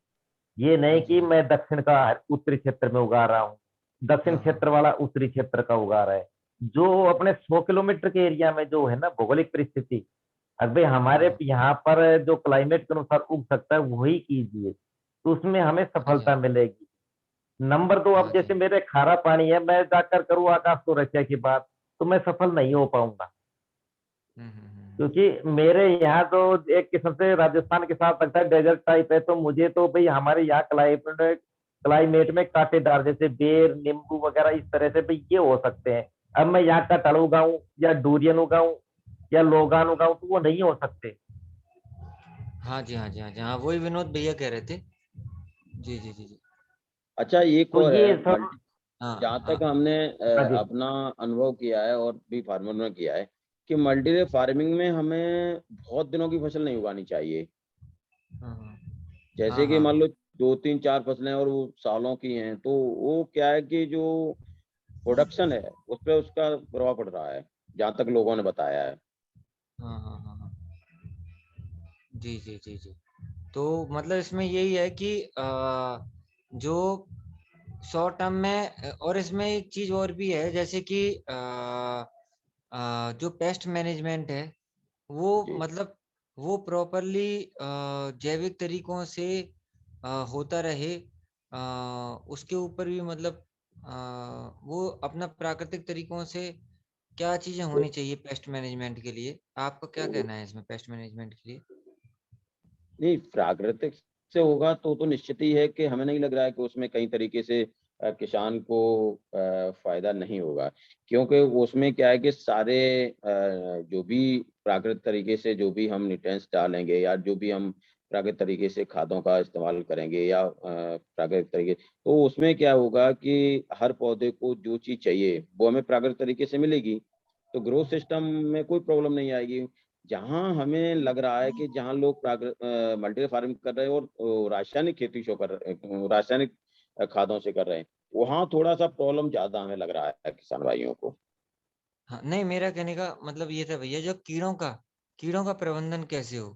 ये हाँ नहीं जी, कि मैं दक्षिण का उत्तरी क्षेत्र में उगा रहा हूँ, दक्षिण हाँ क्षेत्र वाला उत्तरी क्षेत्र का उगा रहा है। जो अपने 100 किलोमीटर के एरिया में जो है ना भौगोलिक परिस्थिति, अब भाई हमारे हाँ यहाँ पर जो क्लाइमेट के अनुसार उग सकता है वही कीजिए, तो उसमें हमें हाँ जी, सफलता मिलेगी। नंबर दो, अब हाँ जी। जैसे मेरे खारा पानी है, मैं जाकर करूँ आकाश सुरक्षा की बात, तो मैं सफल नहीं हो पाऊंगा। हम्म। क्योंकि मेरे यहाँ तो एक किस्म से राजस्थान के साथ लगता है डेजर्ट टाइप है, तो मुझे तो भाई हमारे यहाँ क्लाइमेट में कांटेदार जैसे बेर नींबू वगैरह इस तरह से भाई ये हो सकते हैं। अब मैं यहाँ कटहल उगाऊं या डूरियन उगाऊं या लोगान उगाऊं तो वो नहीं हो सकते। हाँ जी, हाँ वही विनोद भैया कह रहे थे। जी। अच्छा, एक तो और ये है सब। मल्टी, हाँ जहाँ हाँ तक हमने हाँ जी। अपना अनुभव किया है और भी फार्मर ने किया है कि मल्टीडे फार्मिंग में हमें बहुत दिनों की फसल नहीं उगानी चाहिए। हाँ जैसे हाँ कि हाँ मान लो 2 3 4 फसलें और वो सालों की हैं, तो वो क्या है कि जो प्रोडक्शन है उस पर उसका प्रभाव पड़ रहा है, जहाँ तक लोगों ने बताया है। हाँ। जी। तो मतलब इसमें यही है कि जो शॉर्ट टर्म में और इसमें एक चीज और भी है, जैसे कि जो पेस्ट मैनेजमेंट है वो जी। मतलब वो प्रॉपरली जैविक तरीकों से होता रहे, उसके ऊपर भी मतलब वो अपना प्राकृतिक तरीकों से क्या चीजें तो, होनी चाहिए पेस्ट मैनेजमेंट के लिए। आपका क्या तो कहना है इसमें पेस्ट मैनेजमेंट के लिए? नहीं, प्राकृतिक से होगा तो निश्चित ही है कि हमें नहीं लग रहा है कि उसमें कई तरीके से किसान को फायदा नहीं होगा, क्योंकि उसमें क्या है कि सारे जो भी प्राकृतिक तरीके से जो भी हम न्यूट्रिएंट्स डालेंगे या जो भी हम प्राकृतिक तरीके से खादों का इस्तेमाल करेंगे या प्राकृतिक तरीके, तो उसमें क्या होगा कि हर पौधे को जो चीज़ चाहिए वो हमें प्राकृतिक तरीके से मिलेगी, तो ग्रोथ सिस्टम में कोई प्रॉब्लम नहीं आएगी। जहाँ हमें लग रहा है कि जहाँ लोग मल्टी फार्मिंग कर रहे हैं और रासायनिक खेती शो कर रासायनिक खादों से कर रहे हैं, वहाँ थोड़ा-सा प्रॉब्लम ज़्यादा हमें लग रहा है किसान भाइयों को। हाँ, नहीं मेरा कहने का मतलब ये था भैया, जो कीड़ों का प्रबंधन कैसे हो।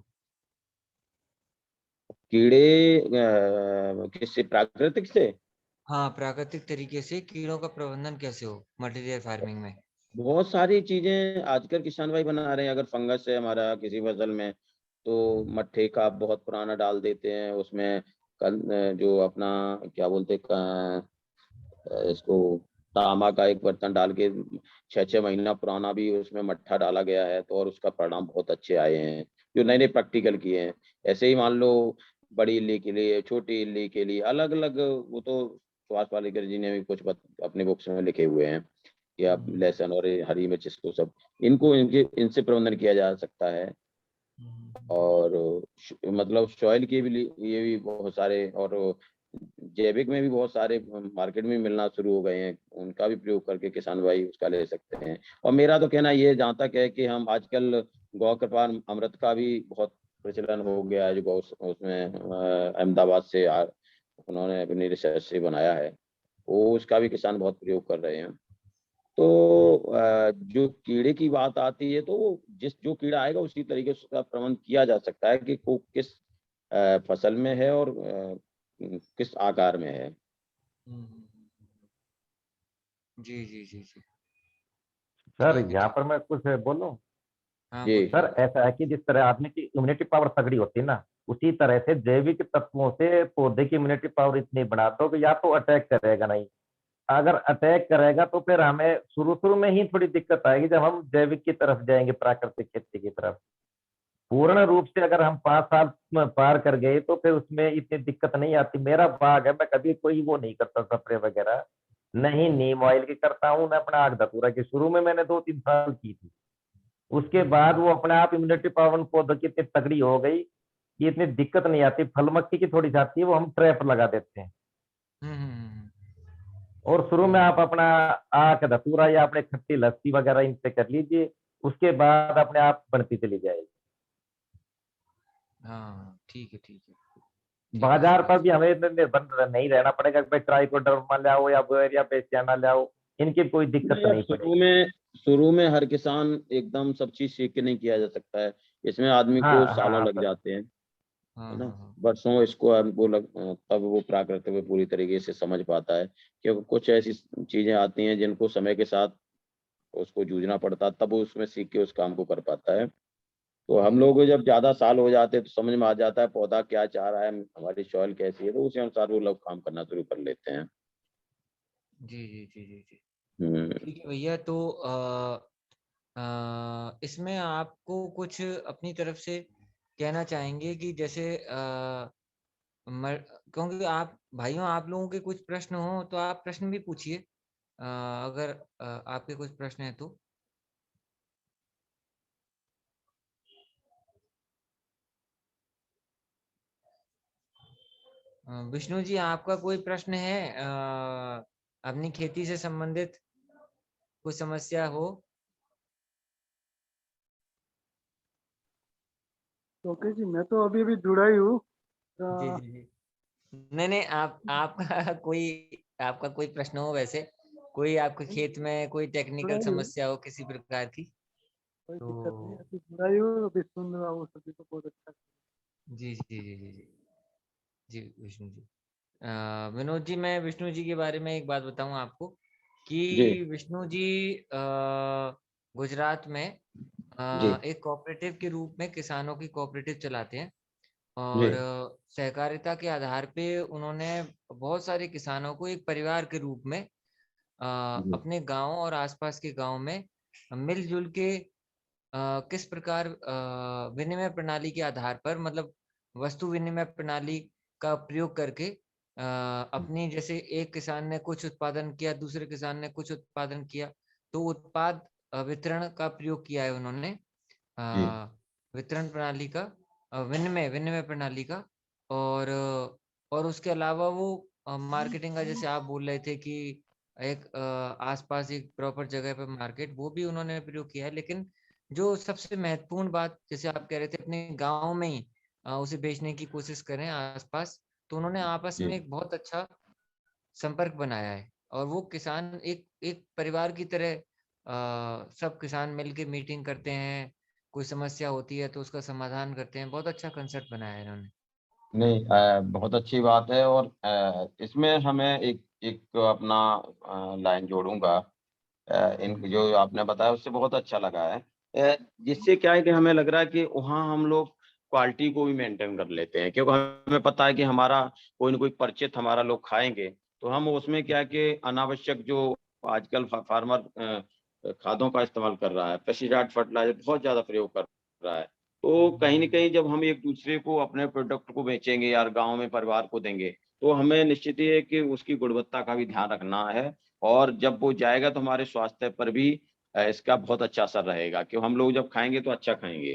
कीड़े किससे, प्राकृतिक से? हाँ, प्राकृतिक तरीके से कीड़ों का प्रबंधन कैसे हो मल्टीलेयर फार्मिंग में। बहुत सारी चीज़ें आजकल किसान भाई बना रहे हैं। अगर फंगस है हमारा किसी फसल में, तो मट्ठे का बहुत पुराना डाल देते हैं उसमें। जो अपना क्या बोलते हैं, इसको तांबा का एक बर्तन डाल के 6 6 महीना पुराना भी उसमें मट्ठा डाला गया है, तो और उसका परिणाम बहुत अच्छे आए हैं, जो नए नए प्रैक्टिकल किए हैं। ऐसे ही मान लो बड़ी इल्ली के लिए, छोटी इल्ली के लिए अलग अलग, वो तो सुभाष पालेकर जी ने भी कुछ अपने बुक्स में लिखे हुए हैं कि आप लहसुन और ये हरी मिर्च, इसको सब इनको इनके इनसे प्रबंधन किया जा सकता है। और मतलब सॉइल के भी ये भी बहुत सारे, और जैविक में भी बहुत सारे मार्केट में मिलना शुरू हो गए हैं, उनका भी प्रयोग करके किसान भाई उसका ले सकते हैं। और मेरा तो कहना ये जहाँ तक है कि हम आजकल गौ कृपान अमृत का भी बहुत प्रचलन हो गया है, जो गौ उसमें अहमदाबाद से उन्होंने अपनी रिसर्च से बनाया है, वो उसका भी किसान बहुत प्रयोग कर रहे हैं। तो जो कीड़े की बात आती है, तो वो जो कीड़ा आएगा उसी तरीके से उसका प्रबंध किया जा सकता है कि वो किस फसल में है और किस आकार में है। जी। सर ठीक है, यहाँ ठीक। पर मैं कुछ बोलूं। हाँ जी। बोलिए। सर ऐसा है कि जिस तरह आदमी की इम्यूनिटी पावर तगड़ी होती है ना, उसी तरह से जैविक तत्वों से पौधे की इम्यूनिटी पावर इतनी बढ़ा दो कि या तो अटैक करेगा नहीं। अगर अटैक करेगा तो फिर हमें शुरू शुरू में ही थोड़ी दिक्कत आएगी, जब हम जैविक की तरफ जाएंगे, प्राकृतिक खेती की तरफ। पूर्ण रूप से अगर हम 5 साल में पार कर गए तो फिर उसमें इतनी दिक्कत नहीं आती। मेरा बाग है, मैं कभी कोई वो नहीं करता स्प्रे वगैरह, नहीं नीम ऑयल की करता हूँ न अपना आग धतूरा की। शुरू में मैंने 2 3 साल की थी, उसके बाद वो अपने आप इम्यूनिटी पावर पौधों की इतनी तगड़ी हो गई कि इतनी दिक्कत नहीं आती। फल मक्खी की थोड़ी जाती है, वो हम ट्रैप लगा देते हैं। हम्म। और शुरू में आप अपना आक धतूरा या अपने खट्टी लस्सी वगैरह इनसे कर लीजिए, उसके बाद अपने आप बनती चली जाएगी। हाँ ठीक है, ठीक है। बाजार पर भी हमें इतने निर्भर नहीं रहना पड़ेगा कि भाई ट्राइकोडर्मा ले आओ या बुएरिया बेसियाना ले आओ, इनकी कोई दिक्कत नहीं, अब नहीं पड़ेगी। शुरू में हर किसान एकदम सब चीज सीख के नहीं किया जा सकता है, इसमें आदमी हाँ को सालों हाँ लग जाते हैं, हाँ है ना। हाँ हाँ वर्षों इसको तब वो प्राकृतिक में पूरी तरीके से समझ पाता है, क्योंकि कुछ ऐसी चीजें आती हैं जिनको समय के साथ उसको जूझना पड़ता है, तब वो उसमें सीख के उस काम को कर पाता है। तो हम लोग को जब ज्यादा साल हो जाते हैं तो समझ में आ जाता है पौधा क्या चाह रहा है, हमारी सॉइल कैसी है, तो उसी अनुसार वो लोग काम करना शुरू कर लेते हैं। जी जी जी जी जी। हम्म। ठीक है भैया, तो इसमें आपको कुछ अपनी तरफ से कहना चाहेंगे कि जैसे क्योंकि आप भाइयों, आप लोगों के कुछ प्रश्न हो तो आप प्रश्न भी पूछिए, अगर आपके कुछ प्रश्न है तो। विष्णु जी, आपका कोई प्रश्न है अपनी खेती से संबंधित, कोई समस्या हो? ओके जी, मैं तो अभी अभी जुड़ा ही हूँ। जी जी जी। नहीं नहीं, आपका आपका कोई प्रश्न हो, वैसे कोई आपके खेत में कोई जुड़ा टेक्निकल ही हूँ, समस्या हो किसी प्रकार की कोई दिक्कत नहीं, तो। अभी जुड़ा ही हूँ, अभी सुन रहा हूँ सभी को, बहुत अच्छा। जी जी जी जी जी जी विष्णु जी। विनोद जी, मैं विष्णु जी के बारे में एक बात बताऊं आपको कि जी विष्णु जी गुजरात में जी एक कोऑपरेटिव के रूप में किसानों की कोऑपरेटिव चलाते हैं, जी और सहकारिता के आधार पे उन्होंने बहुत सारे किसानों को एक परिवार के रूप में जी अपने गांव और आसपास के गांव में मिलजुल के किस प्रकार विनिमय प्रणाली के आधार पर, मतलब वस्तु विनिमय प्रणाली का प्रयोग करके अपनी, जैसे एक किसान ने कुछ उत्पादन किया, दूसरे किसान ने कुछ उत्पादन किया, तो उत्पाद वितरण का प्रयोग किया है उन्होंने, जी वितरण प्रणाली का, विनिमय विनिमय प्रणाली का। और और उसके अलावा वो मार्केटिंग का, जैसे आप बोल रहे थे कि एक आसपास एक प्रॉपर जगह पे मार्केट, वो भी उन्होंने प्रयोग किया है। लेकिन जो सबसे महत्वपूर्ण बात, जैसे आप कह रहे थे, अपने गांव में ही उसे बेचने की कोशिश करें आसपास, तो उन्होंने आपस जी में एक बहुत अच्छा संपर्क बनाया है, और वो किसान एक एक परिवार की तरह सब किसान मिलके मीटिंग करते हैं, कोई समस्या होती है तो उसका समाधान करते हैं। बहुत अच्छा कंसेप्ट बनाया है इन्होंने। नहीं, बहुत अच्छी बात है। और इसमें हमें एक एक अपना लाइन जोड़ूंगा। इन जो आपने बताया उससे बहुत अच्छा लगा है। जिससे क्या है कि हमें लग रहा है कि वहाँ हम लोग क्वालिटी को भी मेंटेन कर लेते हैं, क्योंकि हमें पता है कि हमारा कोई ना कोई परिचित हमारा लोग खाएंगे, तो हम उसमें क्या है कि अनावश्यक जो आजकल फार्मर खादों का इस्तेमाल कर रहा है, पेस्टिसाइड फर्टिलाइजर बहुत ज्यादा प्रयोग कर रहा है, तो कहीं न कहीं जब हम एक दूसरे को अपने प्रोडक्ट को बेचेंगे या गाँव में परिवार को देंगे, तो हमें निश्चित ही है कि उसकी गुणवत्ता का भी ध्यान रखना है। और जब वो जाएगा तो हमारे स्वास्थ्य पर भी इसका बहुत अच्छा असर रहेगा, कि हम लोग जब खाएँगे तो अच्छा खाएँगे।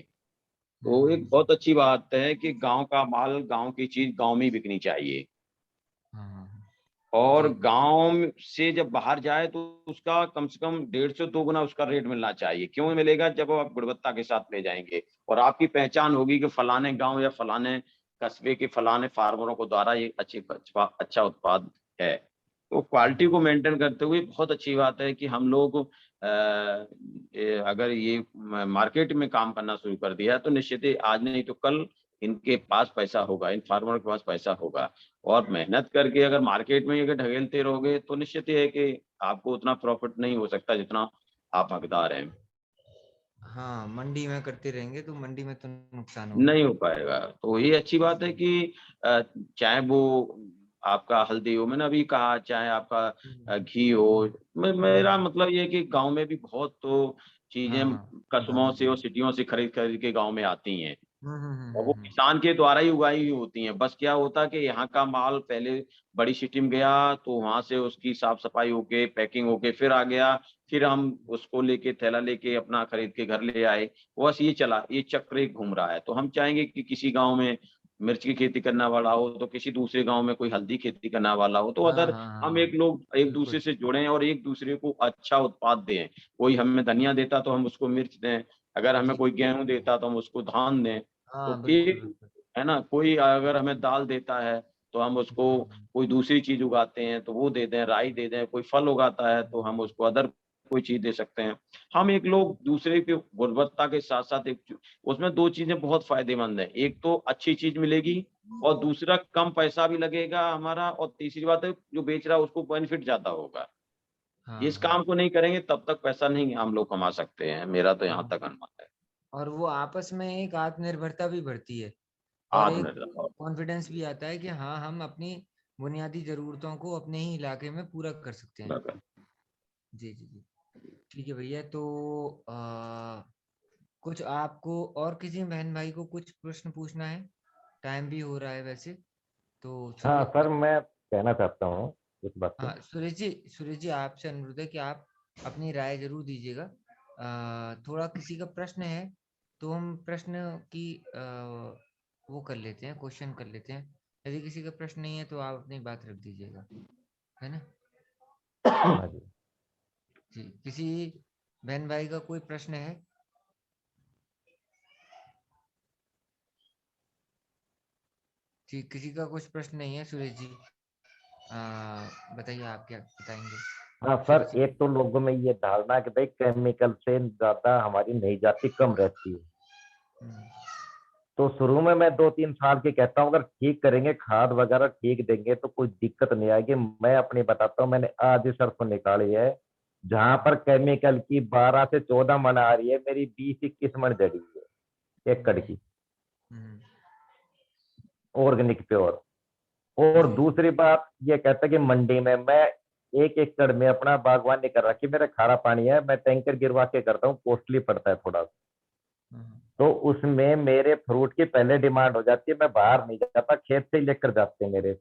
तो एक हम्म, बहुत अच्छी बात है कि गाँव का माल, गाँव की चीज़ गाँव में ही बिकनी चाहिए। हाँ हाँ और जी गाँव से जब बाहर जाए तो उसका कम से कम 1.5 से 2 गुना उसका रेट मिलना चाहिए। क्यों मिलेगा? जब आप गुणवत्ता के साथ ले जाएँगे और आपकी पहचान होगी कि फलाने गाँव या फलाने कस्बे के फलाने फार्मरों को द्वारा ये अच्छा उत्पाद है। तो क्वालिटी को मेंटेन करते हुए बहुत अच्छी बात है कि हम लोग अगर ये मार्केट में काम करना शुरू कर दिया तो निश्चित ही आज नहीं तो कल इनके पास पैसा होगा, इन फार्मरों के पास पैसा होगा। और मेहनत करके अगर मार्केट में ही अगर ढकेलते रहोगे तो निश्चित ही है कि आपको उतना प्रॉफिट नहीं हो सकता जितना आप हकदार हैं। हाँ, मंडी में करते रहेंगे तो मंडी में तो नुकसान होगा। नहीं हो पाएगा। तो ये अच्छी बात है कि चाहे वो आपका हल्दी हो, मैंने अभी कहा, चाहे आपका घी हो। मेरा मतलब ये है कि गाँव में भी बहुत तो हाँ चीज़ें हाँ कस्बों से और सिटियों से खरीद के गाँव में आती हैं। और वो हम्म। किसान के द्वारा ही उगाई हुई होती हैं। बस क्या होता है कि यहाँ का माल पहले बड़ी सिटी में गया, तो वहाँ से उसकी साफ-सफाई होके, पैकिंग होके फिर आ गया। फिर हम उसको लेके, थैला लेके अपना खरीद के घर ले आए। बस ये चला, ये चक्र एक घूम रहा है। तो हम चाहेंगे कि किसी गाँव में मिर्च की खेती करने वाला हो, तो किसी दूसरे गाँव में कोई हल्दी खेती करने वाला हो, तो हाँ अगर हाँ हाँ हम हाँ, एक लोग एक-दूसरे बिल्कुल। से जुड़ें और एक-दूसरे को अच्छा उत्पाद दें। कोई हमें धनिया देता तो हम उसको मिर्च दें, अगर हमें जी कोई गेहूँ देता तो हम उसको धान दें। हाँ, तो बिल्कुल एक बिल्कुल। है ना। कोई अगर हमें दाल देता है तो हम उसको कोई दूसरी चीज उगाते हैं तो वो दे दें, राई दे दें। कोई फल उगाता है तो हम उसको अदर कोई चीज दे सकते हैं। हम एक लोग दूसरे की गुणवत्ता के साथ साथ एक उसमें दो चीजें बहुत फायदेमंद है। एक तो अच्छी चीज मिलेगी और दूसरा कम पैसा भी लगेगा हमारा, और तीसरी बात है जो बेच रहा है उसको बेनिफिट ज्यादा होगा। हाँ इस हाँ काम को नहीं करेंगे तब तक पैसा नहीं हम लोग कमा सकते हैं, मेरा तो यहाँ तक अनुमान है। और वो आपस में एक आत्मनिर्भरता भी बढ़ती है और एक आत्मनिर्भर कॉन्फिडेंस भी आता है कि हाँ हम अपनी बुनियादी जरूरतों को अपने ही इलाके में पूरा कर सकते हैं। जी जी जी ठीक है भैया। तो कुछ आपको और किसी बहन भाई को कुछ प्रश्न पूछना है? टाइम भी हो रहा है वैसे तो हाँ सूर्य सर, मैं कहना चाहता हूँ इस बात पे। हाँ सूरज जी आपसे अनुरोध है कि आप अपनी राय जरूर दीजिएगा। थोड़ा किसी का प्रश्न है तो हम प्रश्न की वो कर लेते हैं, क्वेश्चन कर लेते हैं। यदि किसी का प्रश्न नहीं है तो आप अपनी बात रख दीजिएगा, है ना। हाँ जी। जी किसी बहन भाई का कोई प्रश्न है? जी किसी का कुछ प्रश्न नहीं है सूरज जी। बताइए आप क्या बताएंगे हाँ सूरज सर, जी। एक तो लोगों में ये धारणा है कि भाई केमिकल से ज्यादा हमारी नई जाति कम रहती है। हम्म, तो शुरू में मैं 2-3 साल की कहता हूँ, अगर ठीक करेंगे, खाद वगैरह ठीक देंगे तो कोई दिक्कत नहीं आएगी। मैं अपनी बताता हूँ, मैंने आज ही सरसों निकाली है, जहां पर केमिकल की 12 से 14 मन आ रही है, मेरी 20-21 मन जड़ी है एकड़ की, हम्म, ऑर्गेनिक प्योर। और जी दूसरी बात ये कहता है कि मंडी में मैं 1 एकड़ में अपना बागवानी कर रखी, मेरा खारा पानी है, मैं टैंकर गिरवा के करता हूँ, कॉस्टली पड़ता है थोड़ा सा। हम्म, तो उसमें मेरे फ्रूट की पहले डिमांड हो जाती है, मैं बाहर नहीं जाता, खेत से ही लेकर जाते हैं मेरे।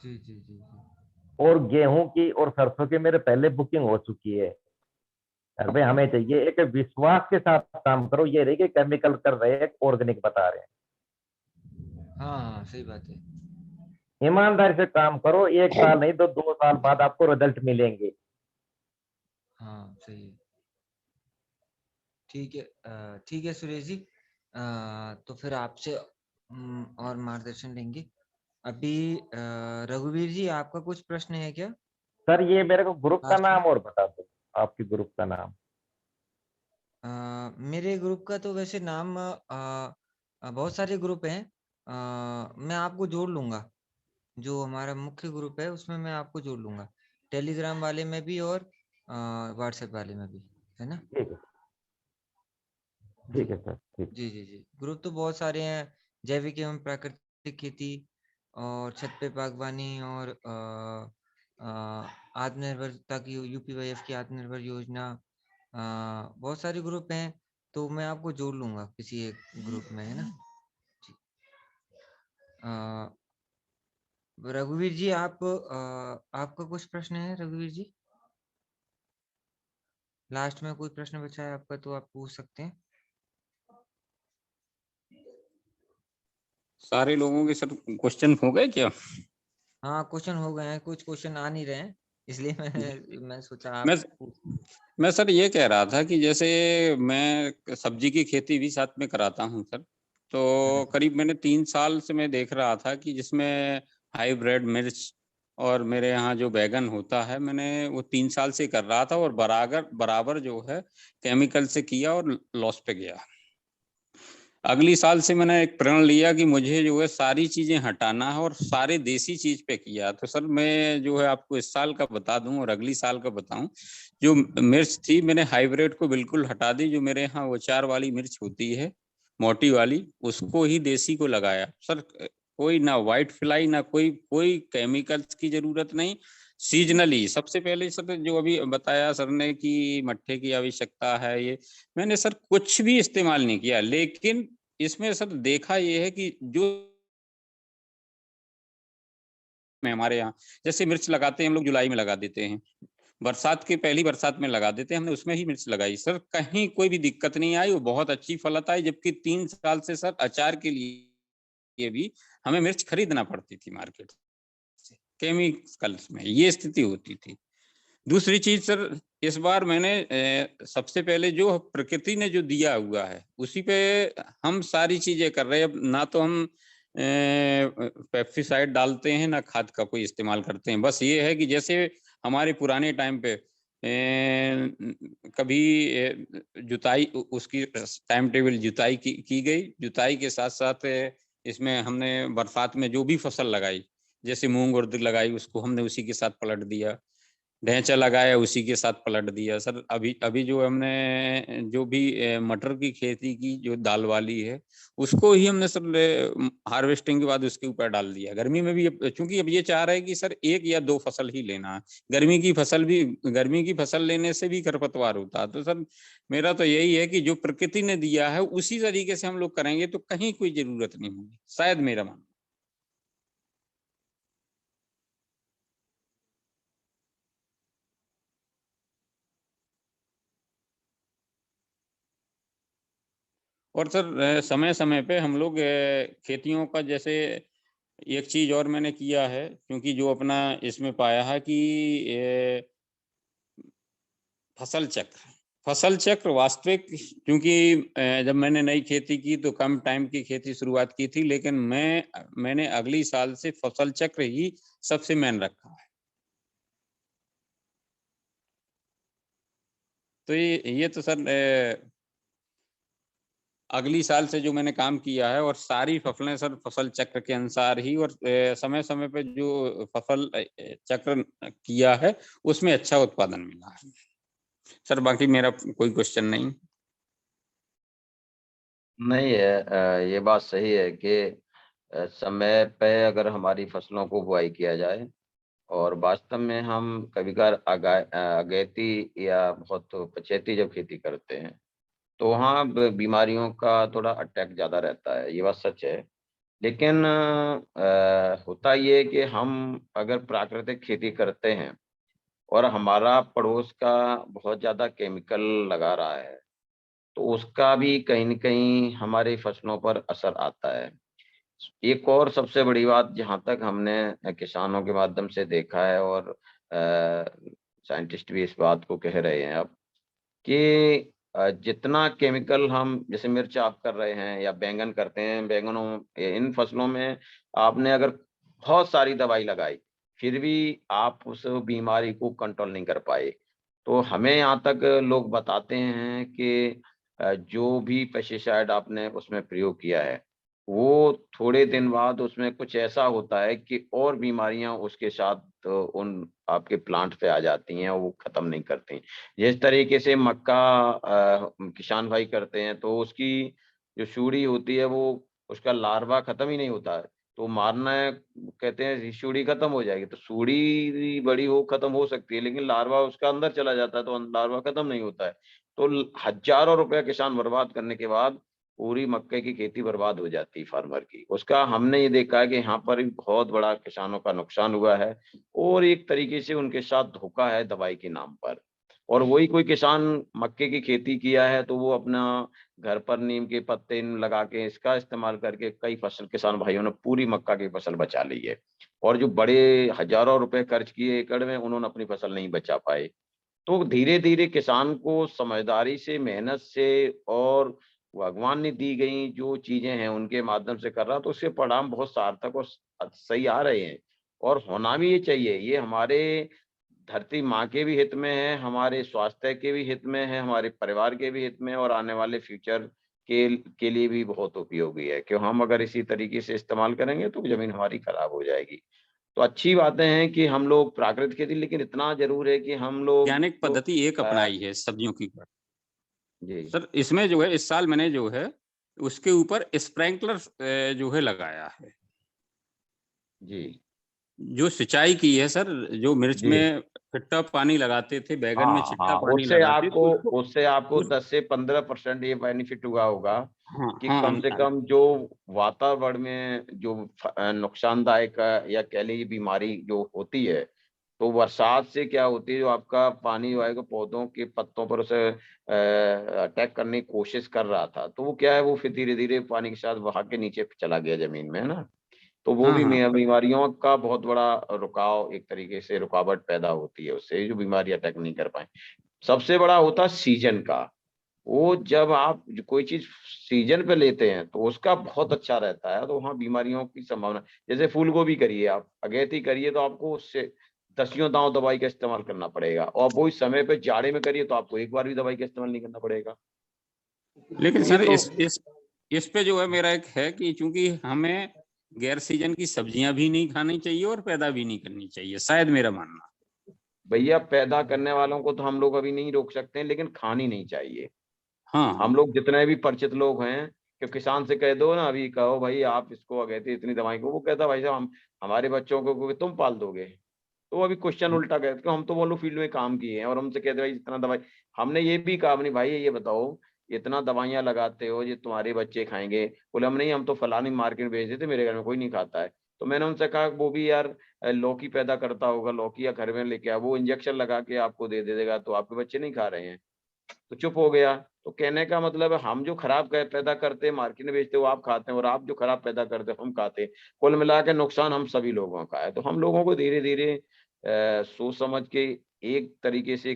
जी जी जी जी और गेहूं की और सरसों की मेरे पहले बुकिंग हो चुकी है। अरे भाई हमें चाहिए एक विश्वास के साथ काम करो, ये रही कि केमिकल कर रहे हैं, ऑर्गेनिक बता रहे हैं। हाँ हाँ सही बात है। ईमानदारी से काम करो, 1 साल नहीं तो 2 साल बाद आपको रिजल्ट मिलेंगे। हाँ सही है। ठीक है सुरेश जी। तो फिर आपसे और मार्गदर्शन लेंगे। अभी रघुवीर जी आपका कुछ प्रश्न है क्या सर ये मेरे को ग्रुप का लास्ट में? नाम और बता दो, आपके ग्रुप का नाम। मेरे ग्रुप का तो वैसे नाम बहुत सारे ग्रुप हैं। मैं आपको जोड़ लूंगा। जो हमारा मुख्य ग्रुप है उसमें मैं आपको जोड़ लूंगा, टेलीग्राम वाले में भी और व्हाट्सएप वाले में भी, है ना। ठीक है, जी ठीक है सर, ठीक। जी जी जी ग्रुप तो बहुत सारे हैं। जैविक एवं प्राकृतिक खेती और छत पे बागवानी और आत्मनिर्भरता की यूपीवाईएफ की आत्मनिर्भर योजना। बहुत सारे ग्रुप हैं तो मैं आपको जोड़ लूंगा किसी एक ग्रुप में, है ना। जी। रघुवीर जी आपका कुछ प्रश्न है रघुवीर जी? लास्ट में कोई प्रश्न बचा है आपका तो आप पूछ सकते हैं। सारे लोगों के सर क्वेश्चन हो गए क्या? हाँ क्वेश्चन हो गए हैं, कुछ क्वेश्चन आ नहीं रहे हैं इसलिए मैं सोचा मैं आप मैं सर ये कह रहा था कि जैसे मैं सब्जी की खेती भी साथ में कराता हूँ सर। तो करीब मैंने 3 साल से मैं देख रहा था कि जिसमें हाइब्रिड मिर्च और मेरे यहाँ जो बैगन होता है, मैंने वो 3 साल से कर रहा था और बराबर बराबर जो है केमिकल से किया और लॉस पे गया। अगली साल से मैंने एक प्रण लिया कि मुझे जो है सारी चीजें हटाना है और सारे देसी चीज पे किया। तो सर मैं जो है आपको इस साल का बता दूं और अगली साल का बताऊं। जो मिर्च थी मैंने हाइब्रिड को बिल्कुल हटा दी, जो मेरे यहाँ वो 4 वाली मिर्च होती है मोटी वाली, उसको ही देसी को लगाया सर। कोई ना व्हाइट फ्लाई ना कोई कोई केमिकल्स की जरूरत नहीं। सीजनली सबसे पहले सर जो अभी बताया सर ने कि मट्ठे की आवश्यकता है, ये मैंने सर कुछ भी इस्तेमाल नहीं किया। लेकिन इसमें सर देखा ये है कि जो में हमारे यहाँ जैसे मिर्च लगाते हैं हम लोग जुलाई में लगा देते हैं, बरसात की पहली बरसात में लगा देते हैं, हमने उसमें ही मिर्च लगाई सर, कहीं कोई भी दिक्कत नहीं आई, वो बहुत अच्छी फलत आई। जबकि 3 साल से सर अचार के लिए भी हमें मिर्च खरीदना पड़ती थी मार्केट से, केमिकल्स में ये स्थिति होती थी। दूसरी चीज सर, इस बार मैंने सबसे पहले जो प्रकृति ने जो दिया हुआ है उसी पे हम सारी चीजें कर रहे हैं। अब ना तो हम पेस्टिसाइड डालते हैं, ना खाद का कोई इस्तेमाल करते हैं। बस ये है कि जैसे हमारे पुराने टाइम पे कभी जुताई, उसकी टाइम टेबल जुताई की गई, जुताई के साथ साथ इसमें हमने बरसात में जो भी फसल लगाई, जैसे मूंग उर्द लगाई, उसको हमने उसी के साथ पलट दिया, ढैंचा लगाया उसी के साथ पलट दिया। सर अभी अभी जो हमने जो भी मटर की खेती की, जो दाल वाली है, उसको ही हमने सर हार्वेस्टिंग के बाद उसके ऊपर डाल दिया। गर्मी में भी चूंकि अब ये चाह रहे हैं कि सर 1 या 2 फसल ही लेना है, गर्मी की फसल लेने से भी खरपतवार होता है। तो सर मेरा तो यही है कि जो प्रकृति ने दिया है उसी तरीके से हम लोग करेंगे तो कहीं कोई जरूरत नहीं होगी, शायद मेरा मानना। और सर समय समय पे हम लोग खेतियों का, जैसे एक चीज और मैंने किया है, क्योंकि जो अपना इसमें पाया है कि फसल चक्र वास्तविक, क्योंकि जब मैंने नई खेती की तो कम टाइम की खेती शुरुआत की थी, लेकिन मैंने अगली साल से फसल चक्र ही सबसे मेन रखा है। तो ये तो सर अगली साल से जो मैंने काम किया है, और सारी फसलें सर फसल चक्र के अनुसार ही, और समय समय पे जो फसल चक्र किया है उसमें अच्छा उत्पादन मिला है सर। बाकी मेरा कोई क्वेश्चन नहीं। नहीं है, ये बात सही है कि समय पे अगर हमारी फसलों को बुआई किया जाए, और वास्तव में हम कभी कभार अगेती या बहुत पछेती जब खेती करते हैं तो वहाँ बीमारियों का थोड़ा अटैक ज़्यादा रहता है, ये बात सच है। लेकिन होता ये है कि हम अगर प्राकृतिक खेती करते हैं और हमारा पड़ोस का बहुत ज़्यादा केमिकल लगा रहा है, तो उसका भी कहीं न कहीं हमारी फसलों पर असर आता है। एक और सबसे बड़ी बात, जहाँ तक हमने किसानों के माध्यम से देखा है, और साइंटिस्ट भी इस बात को कह रहे हैं अब, कि जितना केमिकल हम, जैसे मिर्च आप कर रहे हैं या बैंगन करते हैं, बैंगनों, इन फसलों में आपने अगर बहुत सारी दवाई लगाई, फिर भी आप उस बीमारी को कंट्रोल नहीं कर पाए। तो हमें यहाँ तक लोग बताते हैं कि जो भी पेस्टिसाइड आपने उसमें प्रयोग किया है, वो थोड़े दिन बाद उसमें कुछ ऐसा होता है कि और बीमारियां उसके साथ उन आपके प्लांट पे आ जाती हैं, और वो खत्म नहीं करती। जिस तरीके से मक्का किसान भाई करते हैं, तो उसकी जो सूढ़ी होती है, वो उसका लार्वा खत्म ही नहीं होता है, तो मारना है, कहते हैं सूढ़ी खत्म हो जाएगी, तो सूढ़ी बड़ी हो खत्म हो सकती है, लेकिन लार्वा उसका अंदर चला जाता है, तो लार्वा खत्म नहीं होता है। तो हजारों रुपया किसान बर्बाद करने के बाद पूरी मक्के की खेती बर्बाद हो जाती है फार्मर की। उसका हमने ये देखा है कि यहाँ पर भी बहुत बड़ा किसानों का नुकसान हुआ है, और एक तरीके से उनके साथ धोखा है दवाई के नाम पर। और वही कोई किसान मक्के की खेती किया है, तो वो अपना घर पर नीम के पत्ते लगा के, इसका इस्तेमाल करके कई फसल किसान भाइयों ने पूरी मक्का की फसल बचा ली है। और जो बड़े हजारों रुपए खर्च किए एकड़ में, उन्होंने अपनी फसल नहीं बचा पाए। तो धीरे-धीरे किसान को समझदारी से, मेहनत से, और भगवान ने दी गई जो चीज़ें हैं उनके माध्यम से कर रहा, तो उसके परिणाम बहुत सार्थक और सही आ रहे हैं। और होना भी ये चाहिए। ये हमारे धरती माँ के भी हित में है, हमारे स्वास्थ्य के भी हित में है, हमारे परिवार के भी हित में है, और आने वाले फ्यूचर के लिए भी बहुत उपयोगी है। कि हम अगर इसी तरीके से इस्तेमाल करेंगे तो ज़मीन हमारी खराब हो जाएगी। तो अच्छी बातें हैं कि हम लोग प्राकृतिक खेती, लेकिन इतना ज़रूर है कि हम लोग वैज्ञानिक जो पद्धति एक अपनाई है सब्जियों की। जी, सर इसमें जो है, इस साल मैंने जो है उसके ऊपर स्प्रिंकलर जो है लगाया है, जी, जो सिंचाई की है सर। जो मिर्च जी। में छिट्टा पानी लगाते थे, बैगन में हाँ, छिट्टा हाँ, पानी लगाते तो उससे आपको उस 10 से 15% ये बेनिफिट हुआ होगा हाँ कि हाँ कम से कम जो वातावरण में जो नुकसानदायक या कह लीजिए बीमारी जो होती है, तो बरसात से क्या होती है, जो आपका पानी जो है पौधों के पत्तों पर उसे अटैक करने की कोशिश कर रहा था, तो वो क्या है, वो फिर धीरे-धीरे पानी के साथ बहा के नीचे चला गया ज़मीन में, है ना? तो वो हाँ, भी हाँ। बीमारियों का बहुत बड़ा रुकाव, एक तरीके से रुकावट पैदा होती है उससे, जो बीमारी अटैक नहीं कर पाए। सबसे बड़ा होता है सीजन का। वो जब आप कोई चीज सीजन पे लेते हैं तो उसका बहुत अच्छा रहता है, तो वहाँ बीमारियों की संभावना, जैसे फूल गोभी करिए, आप अगेती करिए तो आपको उससे दसियों दांव दवाई का इस्तेमाल करना पड़ेगा, और वही समय पे जाड़े में करिए तो आपको एक बार भी दवाई का इस्तेमाल नहीं करना पड़ेगा। लेकिन तो ये सर तो इस पे जो है मेरा एक है कि चूंकि हमें गैर सीजन की सब्जियां भी नहीं खानी चाहिए और पैदा भी नहीं करनी चाहिए, शायद मेरा मानना। भैया पैदा करने वालों को तो हम लोग अभी नहीं रोक सकते हैं, लेकिन खानी नहीं चाहिए। हाँ, हम हाँ। लोग जितने भी परिचित लोग हैं, कि किसान से कह दो ना, अभी कहो भाई आप इसको अगेती इतनी दवाई को, वो कहता भाई साहब हम हमारे बच्चों को तुम पाल दोगे। तो वो अभी क्वेश्चन उल्टा कहते, हम तो बोलो फील्ड में काम किए हैं और हमसे कहते भाई इतना दवाई। हमने ये भी कहा नहीं भाई, ये बताओ इतना दवाइयां लगाते हो, ये तुम्हारे बच्चे खाएंगे? बोले हम नहीं, हम तो फलानी मार्केट में बेच देते, मेरे घर में कोई नहीं खाता है। तो मैंने उनसे कहा वो भी यार लौकी पैदा करता होगा, लौकी या घर में लेके आ, वो इंजेक्शन लगा के आपको दे देगा, तो आपके बच्चे नहीं खा रहे हैं। तो चुप हो गया। तो कहने का मतलब है, हम जो खराब पैदा करते हैं मार्केट में बेचते हो आप खाते हैं, और आप जो खराब पैदा करते हो हम खाते हैं। कुल मिला के नुकसान हम सभी लोगों का है। तो हम लोगों को धीरे धीरे सोच समझ के, एक तरीके से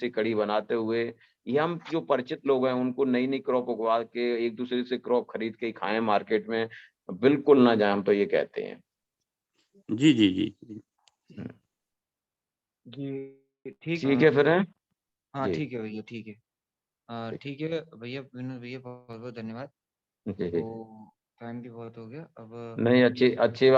कड़ी बनाते हुए, ये हम जो परिचित लोग हैं उनको नई नई क्रॉप उगवा के एक दूसरे से क्रॉप खरीद के ही खाएं मार्केट में, बिल्कुल ना जाए, हम तो ये कहते हैं। जी, जी, जी। जी ठीक ठीक है फिर है हाँ जी। ठीक है भैया, ठीक है। ठीक। ठीक है भैया, विनोद भैया बहुत बहुत धन्यवाद। जी। तो टाइम भी बहुत हो गया अब। नहीं, अच्छी अच्छी बात।